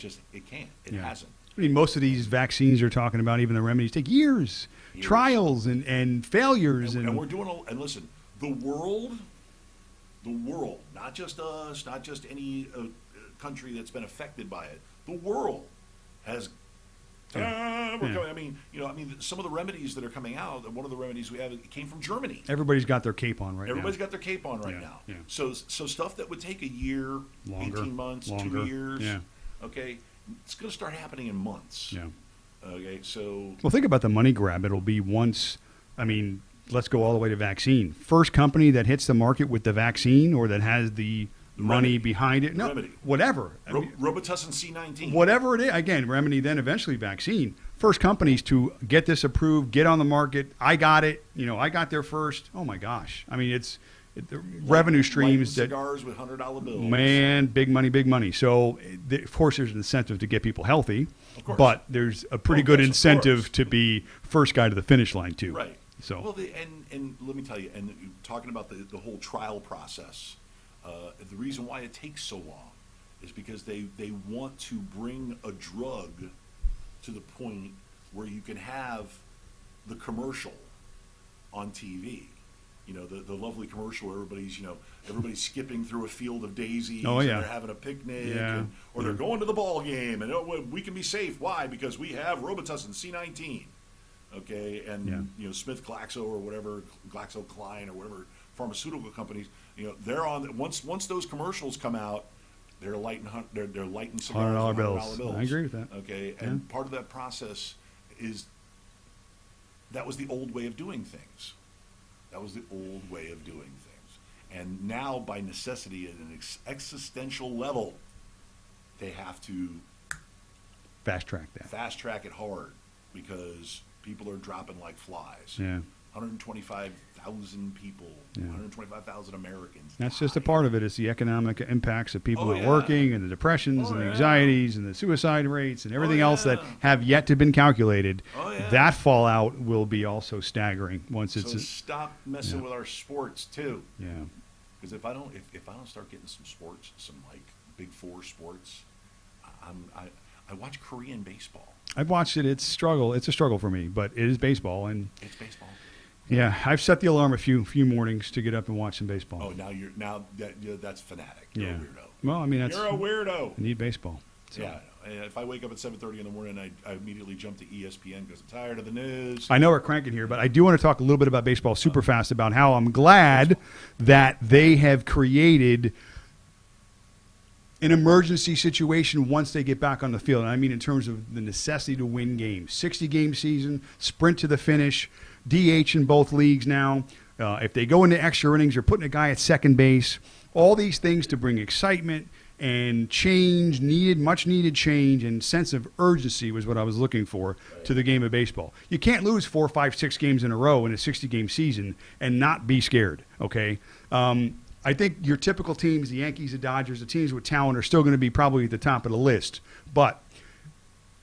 can't. It hasn't. I mean, most of these vaccines you're talking about, even the remedies, take years. Trials and failures. And we're doing and listen, the world, not just us, not just any country that's been affected by it, the world has. I mean, some of the remedies that are coming out. One of the remedies we have came from Germany. Everybody's got their cape on right now. Everybody's got their cape on right now. Yeah. So stuff that would take a year, Longer, 18 months, longer, 2 years. yeah. Okay, it's going to start happening in months. Yeah. Okay, so. Well, think about the money grab. It'll be once, let's go all the way to vaccine. First company that hits the market with the vaccine or that has the money remedy. Behind it. No, Remedy. whatever. Robitussin C19. Whatever it is. Again, remedy, then eventually vaccine. First companies to get this approved, get on the market. I got it. I got there first. Oh, my gosh. The revenue streams that. Cigars with $100 bills. Man, big money, big money. So, of course, there's an incentive to get people healthy, but there's a pretty good incentive to be first guy to the finish line too. Right. So, well, and let me tell you, and talking about the whole trial process, the reason why it takes so long is because they want to bring a drug to the point where you can have the commercial on TV. the lovely commercial where everybody's skipping through a field of daisies. Oh, yeah. And they're having a picnic. Yeah. Or they're going to the ball game. And we can be safe. Why? Because we have Robitussin C19. Okay. And, Smith Glaxo or whatever, GlaxoSmithKline or whatever pharmaceutical companies, they're on. Once those commercials come out, they're lighting cigars $100 and bills. $100 bills. I agree with that. Okay. And part of that process is that was the old way of doing things. That was the old way of doing things. And now, by necessity, at an existential level, they have to fast track that. Fast track it hard because people are dropping like flies. Yeah. 125,000 people, 125,000 Americans. That's just a part of it. It's the economic impacts of people not yeah. working and the depressions and the anxieties and the suicide rates and everything else that have yet to been calculated. That fallout will be also staggering once it's. So stop messing with our sports too. Yeah. Because if I don't start getting some sports, some like Big Four sports, I watch Korean baseball. I've watched it. It's a struggle for me, but it is baseball and. It's baseball. Yeah, I've set the alarm a few mornings to get up and watch some baseball. Oh, that's fanatic. You're a weirdo. Well, I mean, you're a weirdo. I need baseball. So. Yeah, if I wake up at 7:30 in the morning, I immediately jump to ESPN because I'm tired of the news. I know we're cranking here, but I do want to talk a little bit about baseball super fast about how I'm glad that they have created an emergency situation once they get back on the field. And I mean in terms of the necessity to win games. 60-game season, sprint to the finish, DH in both leagues now. If they go into extra innings, you're putting a guy at second base. All these things to bring excitement and change, much needed change and sense of urgency was what I was looking for to the game of baseball. You can't lose 4, 5, 6 games in a row in a 60-game season and not be scared, okay? I think your typical teams, the Yankees, the Dodgers, the teams with talent are still going to be probably at the top of the list. But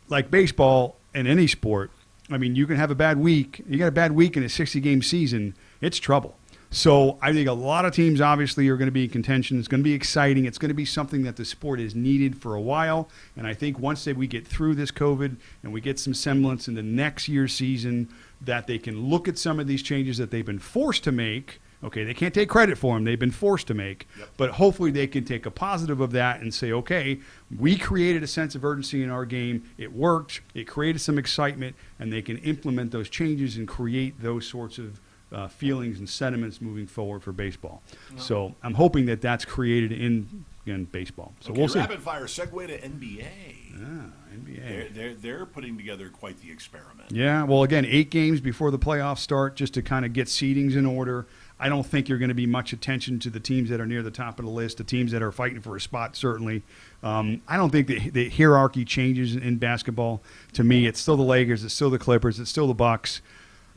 like baseball and any sport, I mean, you can have a bad week. You got a bad week in a 60-game season, it's trouble. So I think a lot of teams obviously are going to be in contention. It's going to be exciting. It's going to be something that the sport is needed for a while. And I think once we get through this COVID and we get some semblance in the next year's season, that they can look at some of these changes that they've been forced to make. Okay, they can't take credit for them. They've been forced to make. Yep. But hopefully they can take a positive of that and say, okay, we created a sense of urgency in our game. It worked. It created some excitement. And they can implement those changes and create those sorts of feelings and sentiments moving forward for baseball. No. So I'm hoping that that's created in baseball. So we'll see. Rapid fire segue to NBA. NBA. They're putting together quite the experiment. Yeah. Well, again, 8 games before the playoffs start, just to kind of get seedings in order. I don't think you're going to be much attention to the teams that are near the top of the list, the teams that are fighting for a spot, certainly. I don't think the hierarchy changes in basketball. To me, it's still the Lakers, it's still the Clippers, it's still the Bucks.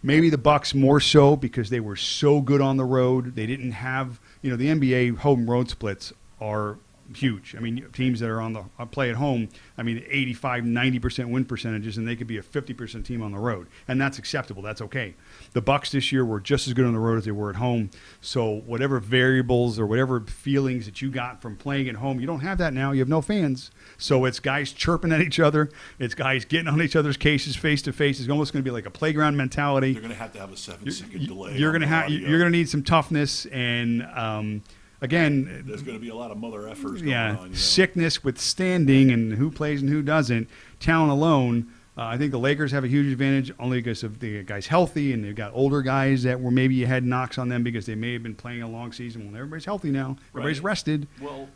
Maybe the Bucks more so because they were so good on the road. They didn't have, the NBA home road splits are huge. I mean, teams that are play at home, 85, 90% win percentages, and they could be a 50% team on the road. And that's acceptable. That's okay. The Bucks this year were just as good on the road as they were at home. So whatever variables or whatever feelings that you got from playing at home, you don't have that now. You have no fans. So it's guys chirping at each other. It's guys getting on each other's cases face to face. It's almost going to be like a playground mentality. They're going to have a 7-second delay. You're going to need some toughness and again, there's going to be a lot of mother effers going on. Sickness withstanding and who plays and who doesn't. Talent alone, I think the Lakers have a huge advantage only because of the guys healthy and they've got older guys that were maybe you had knocks on them because they may have been playing a long season. Well, everybody's healthy now. Everybody's rested. Well,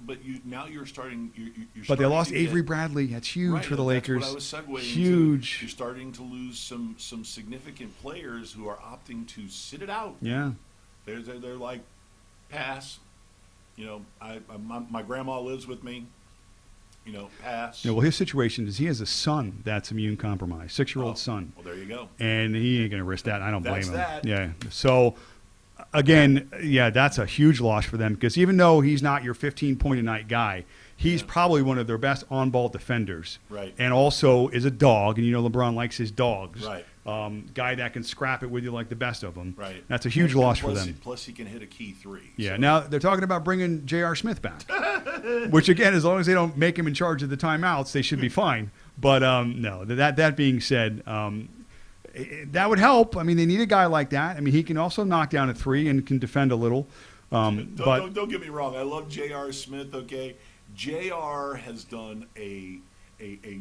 but you're starting. But they lost Avery Bradley. That's huge for the Lakers. That's what I was segueing huge. You're starting to lose some significant players who are opting to sit it out. Yeah. They're like, pass. My grandma lives with me. Pass. Yeah, well, his situation is he has a son that's immune compromised, 6-year-old son. Well, there you go. And he ain't going to risk that. I don't blame him. That. Yeah. So, again, that's a huge loss for them because even though he's not your 15-point-a-night guy, he's probably one of their best on-ball defenders. Right. And also is a dog, and LeBron likes his dogs. Right. Guy that can scrap it with you like the best of them. Right. That's a huge loss for them. Plus, he can hit a key 3. Yeah. So. Now they're talking about bringing J.R. Smith back, which again, as long as they don't make him in charge of the timeouts, they should be fine. But no. That being said, that would help. I mean, they need a guy like that. I mean, he can also knock down a three and can defend a little. Don't get me wrong. I love J.R. Smith. Okay, J.R. has done a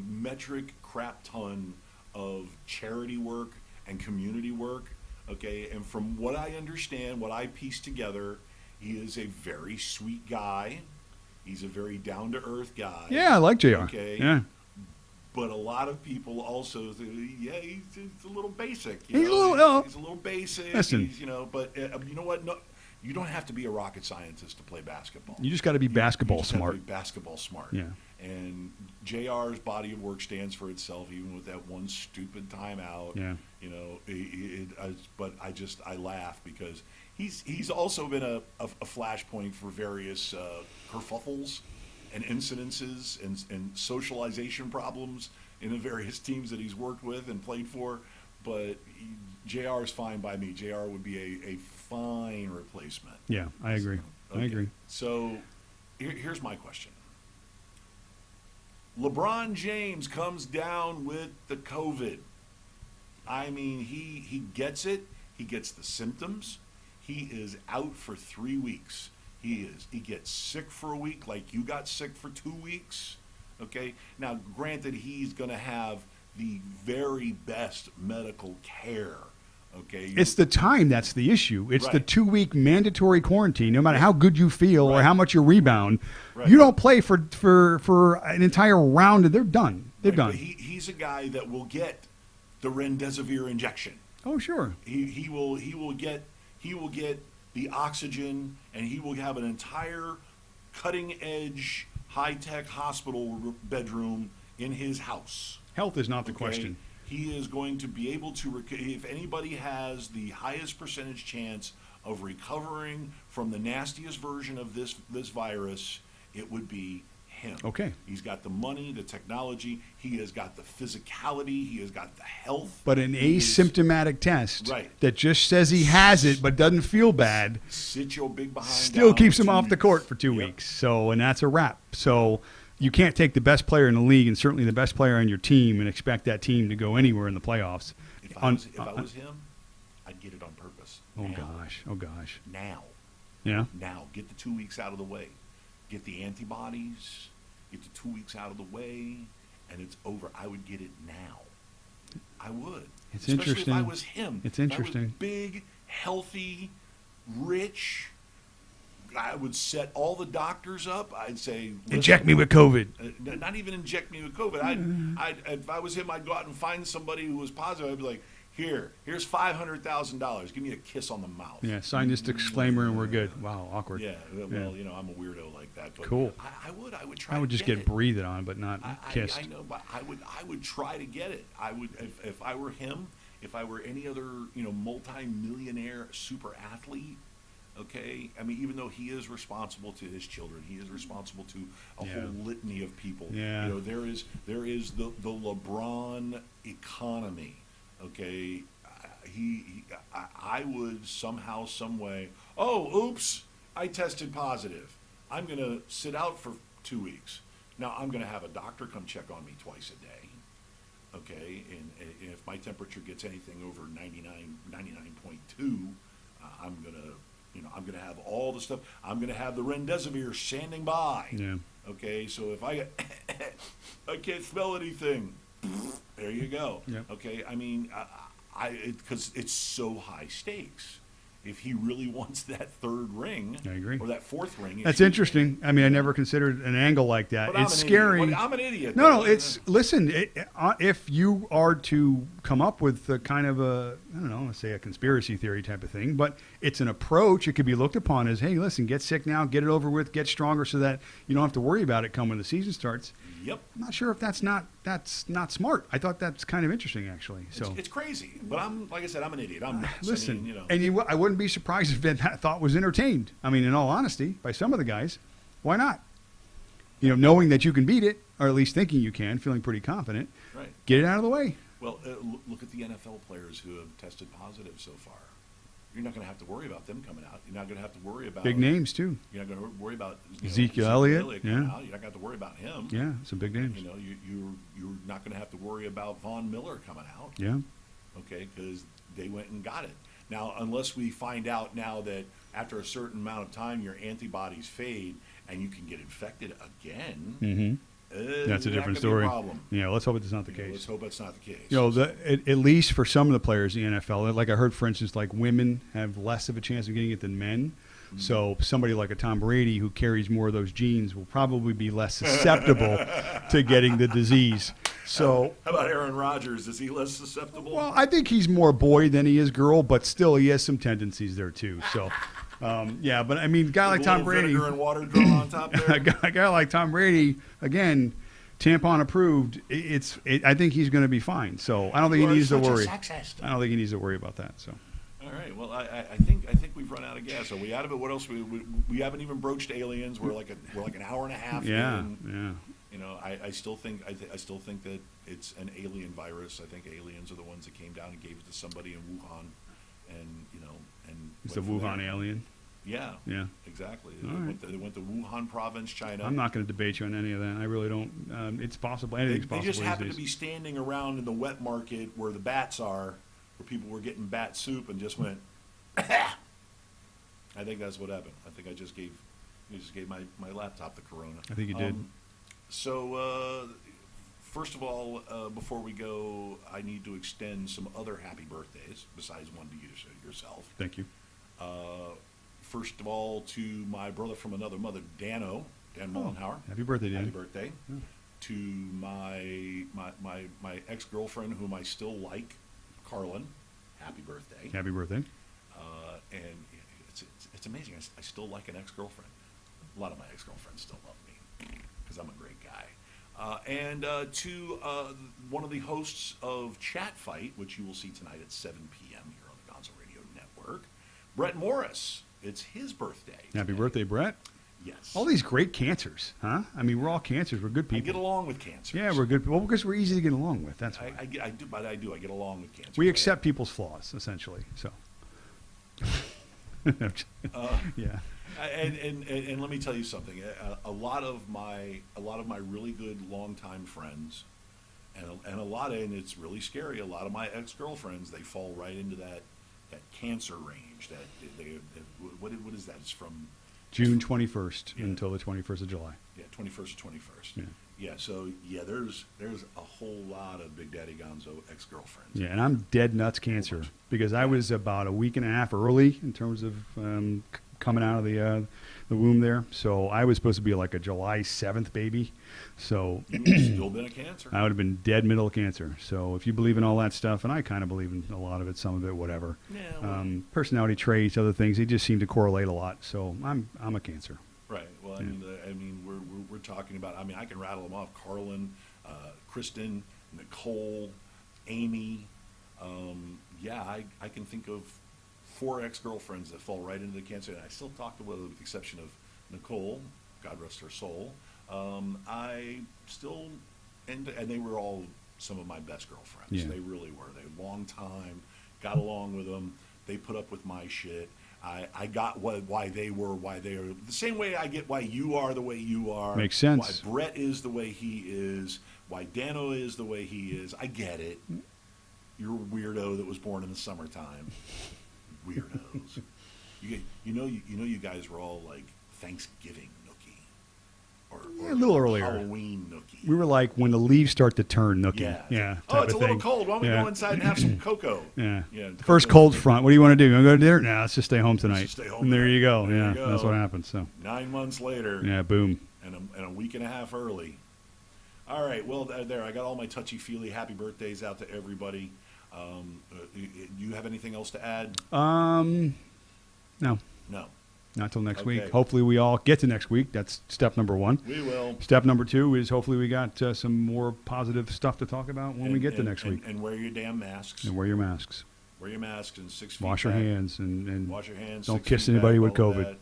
metric crap ton of charity work and community work. Okay, and from what I understand, what I pieced together, he is a very sweet guy. He's a very down to earth guy. Yeah, I like JR. Okay. Yeah. But a lot of people also say, yeah, he's a little basic. He's a little basic. Listen. He's, but you know what? No, you don't have to be a rocket scientist to play basketball. You just got to be basketball smart. Have to be basketball smart. Yeah. And JR's body of work stands for itself, even with that one stupid timeout. Yeah. But I laugh because he's also been a flashpoint for various kerfuffles and incidences and socialization problems in the various teams that he's worked with and played for. But JR is fine by me. JR would be a fine replacement. Yeah, I agree. Okay. I agree. So here's my question. LeBron James comes down with the COVID. I mean, he gets it. He gets the symptoms. He is out for 3 weeks. He gets sick for a week, like you got sick for 2 weeks. Okay. Now, granted, he's going to have the very best medical care. Okay. It's the time that's the issue. It's Right. the 2-week mandatory quarantine. No matter how good you feel or Right. how much you rebound, Right. you don't play for an entire round. And they're done. They're Right, done. but he's a guy that will get the remdesivir injection. Oh, sure. He will get the oxygen, and he will have an entire cutting edge high tech hospital bedroom in his house. Health is not the Okay? question. He is going to be able to if anybody has the highest percentage chance of recovering from the nastiest version of this virus, it would be him. Okay. He's got the money, the technology, he has got the physicality, he has got the health. But an He is- asymptomatic test Right. that just says he has it but doesn't feel bad Sit your big behind still down keeps for him 2 off the weeks. court for 2 Yep. weeks. So, and that's a wrap. So you can't take the best player in the league and certainly the best player on your team and expect that team to go anywhere in the playoffs. If I was him, I'd get it on purpose. Oh, Now. gosh. Oh, gosh. Now. Yeah? Now. Get the 2 weeks out of the way. Get the antibodies. Get the 2 weeks out of the way. And it's over. I would get it now. I would. It's Especially interesting. if I was him. It's If I was interesting. big, healthy, rich. I would set all the doctors up. I'd say, Inject me with COVID. not even inject me with COVID. If I was him, I'd go out and find somebody who was positive. I'd be like, here's $500,000. Give me a kiss on the mouth. Yeah, sign this disclaimer and we're good. Wow, awkward. Yeah, well, I'm a weirdo like that. But Cool. I would try. I would to just get get it. breathed on, but not kissed. I know, but I would try to get it. I would if I were him. If I were any other multi-millionaire super athlete. Okay, I mean, even though he is responsible to his children, he is responsible to a Yeah. whole litany of people. Yeah. There is the LeBron economy. Okay, I would somehow, some way. Oh, oops! I tested positive. I'm gonna sit out for 2 weeks. Now I'm gonna have a doctor come check on me twice a day. Okay, and if my temperature gets anything over 99.2, I'm gonna have all the stuff. I'm gonna have the remdesivir standing by. Yeah. Okay, so if I can't smell anything, there you go. Yep. Okay, I mean, because it's so high stakes. If he really wants that third ring, I agree. or that fourth ring, That's interesting. I mean, I never considered an angle like that. But It's scary. I'm an idiot. No, though. listen. If you are to come up with a kind of let's say a conspiracy theory type of thing, but it's an approach. It could be looked upon as, hey, listen, get sick now, get it over with, get stronger, so that you don't have to worry about it come when the season starts. Yep. I'm not sure if that's not smart. I thought that's kind of interesting, actually. So It's crazy, but like I said, I'm an idiot. I'm nuts. listen, I mean, I wouldn't be surprised if that thought was entertained. I mean, in all honesty, by some of the guys, why not? Knowing that you can beat it, or at least thinking you can, feeling pretty confident, right. get it out of the way. Well, look at the NFL players who have tested positive so far. You're not going to have to worry about them coming out. You're not going to have to worry about Big names too. You're not going to worry about Ezekiel Elliott, coming yeah. out. You're not going to have to worry about him. Yeah, some big names. You're not going to have to worry about Von Miller coming out. Yeah. okay, because they went and got it. Now, unless we find out now that after a certain amount of time your antibodies fade and you can get infected again, That's a that different could be a story. problem. Yeah, let's hope it's not the You know, case. let's hope that's not the case. You know, at least for some of the players in the NFL, like I heard, for instance, like women have less of a chance of getting it than men. So somebody like a Tom Brady who carries more of those genes will probably be less susceptible to getting the disease. So, how about Aaron Rodgers? Is he less susceptible? well, I think he's more boy than he is girl, but still he has some tendencies there too. So, yeah, but I mean, a guy like Tom Brady, vinegar and water drawn on top there. a guy like Tom Brady, again, tampon approved. I think he's going to be fine. So I don't think he needs to worry. I don't think he needs to worry about that. So. All right. Well, I think we've run out of gas. Are we out of it? What else? We haven't even broached aliens. We're like an hour and a half Yeah, in. yeah. You know, I still think that it's an alien virus. I think aliens are the ones that came down and gave it to somebody in Wuhan, and It's the Wuhan alien. Yeah. Yeah. Exactly. All right. They went to Wuhan province, China. I'm not going to debate you on any of that. I really don't. It's possible. Anything's They possible. just these happened days. to be standing around in the wet market where the bats are, where people were getting bat soup and just went. I think that's what happened. I think I just gave my laptop the corona. I think you did. So, first of all, before we go, I need to extend some other happy birthdays besides one to you yourself. Thank you. First of all, to my brother from another mother, Dan Mollenhauer. Happy birthday, Dan. Happy birthday. Yeah. To my ex-girlfriend, whom I still like, Carlin. Happy birthday. Happy birthday. And it's amazing. I still like an ex-girlfriend. A lot of my ex-girlfriends still love me because I'm a great guy. And to one of the hosts of Chat Fight, which you will see tonight at 7 p.m. here on the Gonzo Radio Network, Brett Morris. It's his birthday. Happy today. birthday, Brett. Yes. All these great cancers, huh? I mean, we're all cancers. We're good I people. get along with cancer. Yeah, we're good people. Well, because we're easy to get along with. That's why. I do, but I do. I get along with cancer. We accept people's flaws, essentially. So. Yeah. And let me tell you something. A lot of my really good longtime friends, and it's really scary. A lot of my ex-girlfriends, they fall right into that cancer range. What is that? It's from June 21st Yeah. until the 21st of July. 21st to 21st. Yeah. Yeah. So there's a whole lot of Big Daddy Gonzo ex-girlfriends. Yeah, and I'm dead nuts cancer because I was about a week and a half early in terms of coming out of the womb there. So I was supposed to be like a July 7th baby. So You would have still been a cancer. I would have been dead middle of cancer. So if you believe in all that stuff, and I kind of believe in a lot of it, some of it, whatever. Yeah. Well, Personality traits, other things, they just seem to correlate a lot. So I'm a cancer. right. Well, I mean, we're talking about. I mean, I can rattle them off: Carlin, Kristen, Nicole, Amy. I can think of 4 ex-girlfriends that fall right into the cancer, and I still talk to them with the exception of Nicole. God rest her soul. I still, and they were all some of my best girlfriends. Yeah. They really were. They long time, got along with them. They put up with my shit. I got why they are the same way I get why you are the way you are. Makes sense. Why Brett is the way he is. Why Dano is the way he is. I get it. You're a weirdo that was born in the summertime. Weirdos. You guys were all like Thanksgiving nookie, or A little earlier. Halloween nookie. We were like when the leaves start to turn, nookie. Yeah. Yeah. Oh, type it's a of little thing. cold. Why don't we Yeah. go inside and have some cocoa? Yeah. Yeah. First cocoa. cold front. What do you want to do? You want to go to dinner? No, let's just stay home tonight. just stay home And there tonight. you go. There Yeah, you go. that's what happens. So 9 months later. yeah, boom. And a week and a half early. All right. Well, there. I got all my touchy-feely happy birthdays out to everybody. Do you have anything else to add? No, No. not till next Okay. week. Hopefully, we all get to next week. That's step number 1. We will. Step number 2 is hopefully we got some more positive stuff to talk about when we get to next week. And wear your damn masks. And wear your masks. Wear your masks and 6 feet Wash your back. hands and Wash your hands. don't 6 kiss feet anybody back, with all of COVID. that.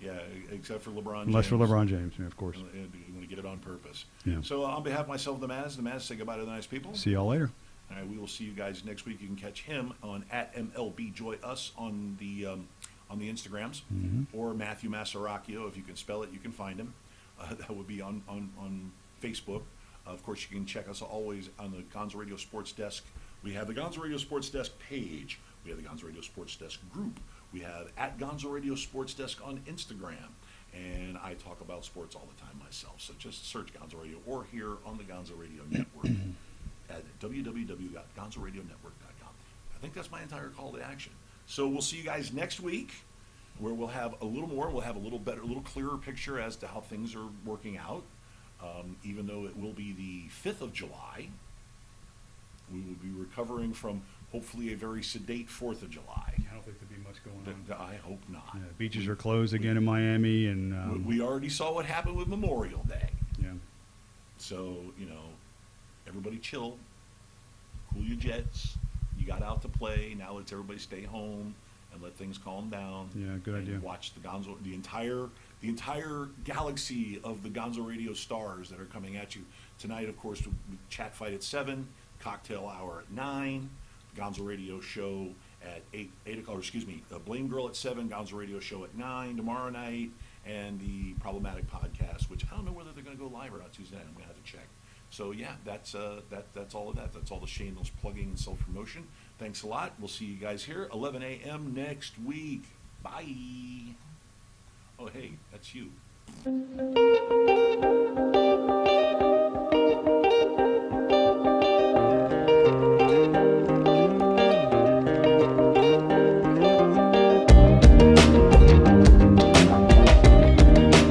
Yeah, except for LeBron unless James. for LeBron James, yeah, of course. You want to get it on purpose. Yeah. So on behalf of myself, the Maz say goodbye to the nice people. See y'all later. All right, we will see you guys next week. You can catch him on @MLBJoyUs on the Instagrams, or Matthew Masaracchio. If you can spell it, you can find him. That would be on Facebook. Of course, you can check us always on the Gonzo Radio Sports Desk We have the Gonzo Radio Sports Desk page. We have the Gonzo Radio Sports Desk group. We have at Gonzo Radio Sports Desk on Instagram. And I talk about sports all the time myself. So just search Gonzo Radio or here on the Gonzo Radio Network at www.gonzoradionetwork.com. I think that's my entire call to action. So we'll see you guys next week, where we'll have a little more. We'll have a little better, a little clearer picture as to how things are working out. Even though it will be the 5th of July, we will be recovering from hopefully a very sedate 4th of July. I don't think there'll be much going on. I hope not. Yeah, beaches are closed again in Miami, and we already saw what happened with Memorial Day. Yeah. So, everybody chill, cool your jets. You got out to play. Now let's everybody stay home and let things calm down. Yeah, good and idea. Watch the Gonzo, the entire galaxy of the Gonzo Radio stars that are coming at you tonight. Of course, Chat Fight at 7, Cocktail Hour at 9, Gonzo Radio Show at 8 o'clock. Or excuse me, Blame Girl at 7, Gonzo Radio Show at 9 tomorrow night, and the Problematic Podcast, which I don't know whether they're going to go live or not Tuesday night. I'm going to have to check. So yeah, that's all of that. That's all the shameless plugging and self-promotion. Thanks a lot. We'll see you guys here 11 a.m. next week. Bye. Oh, hey, that's you.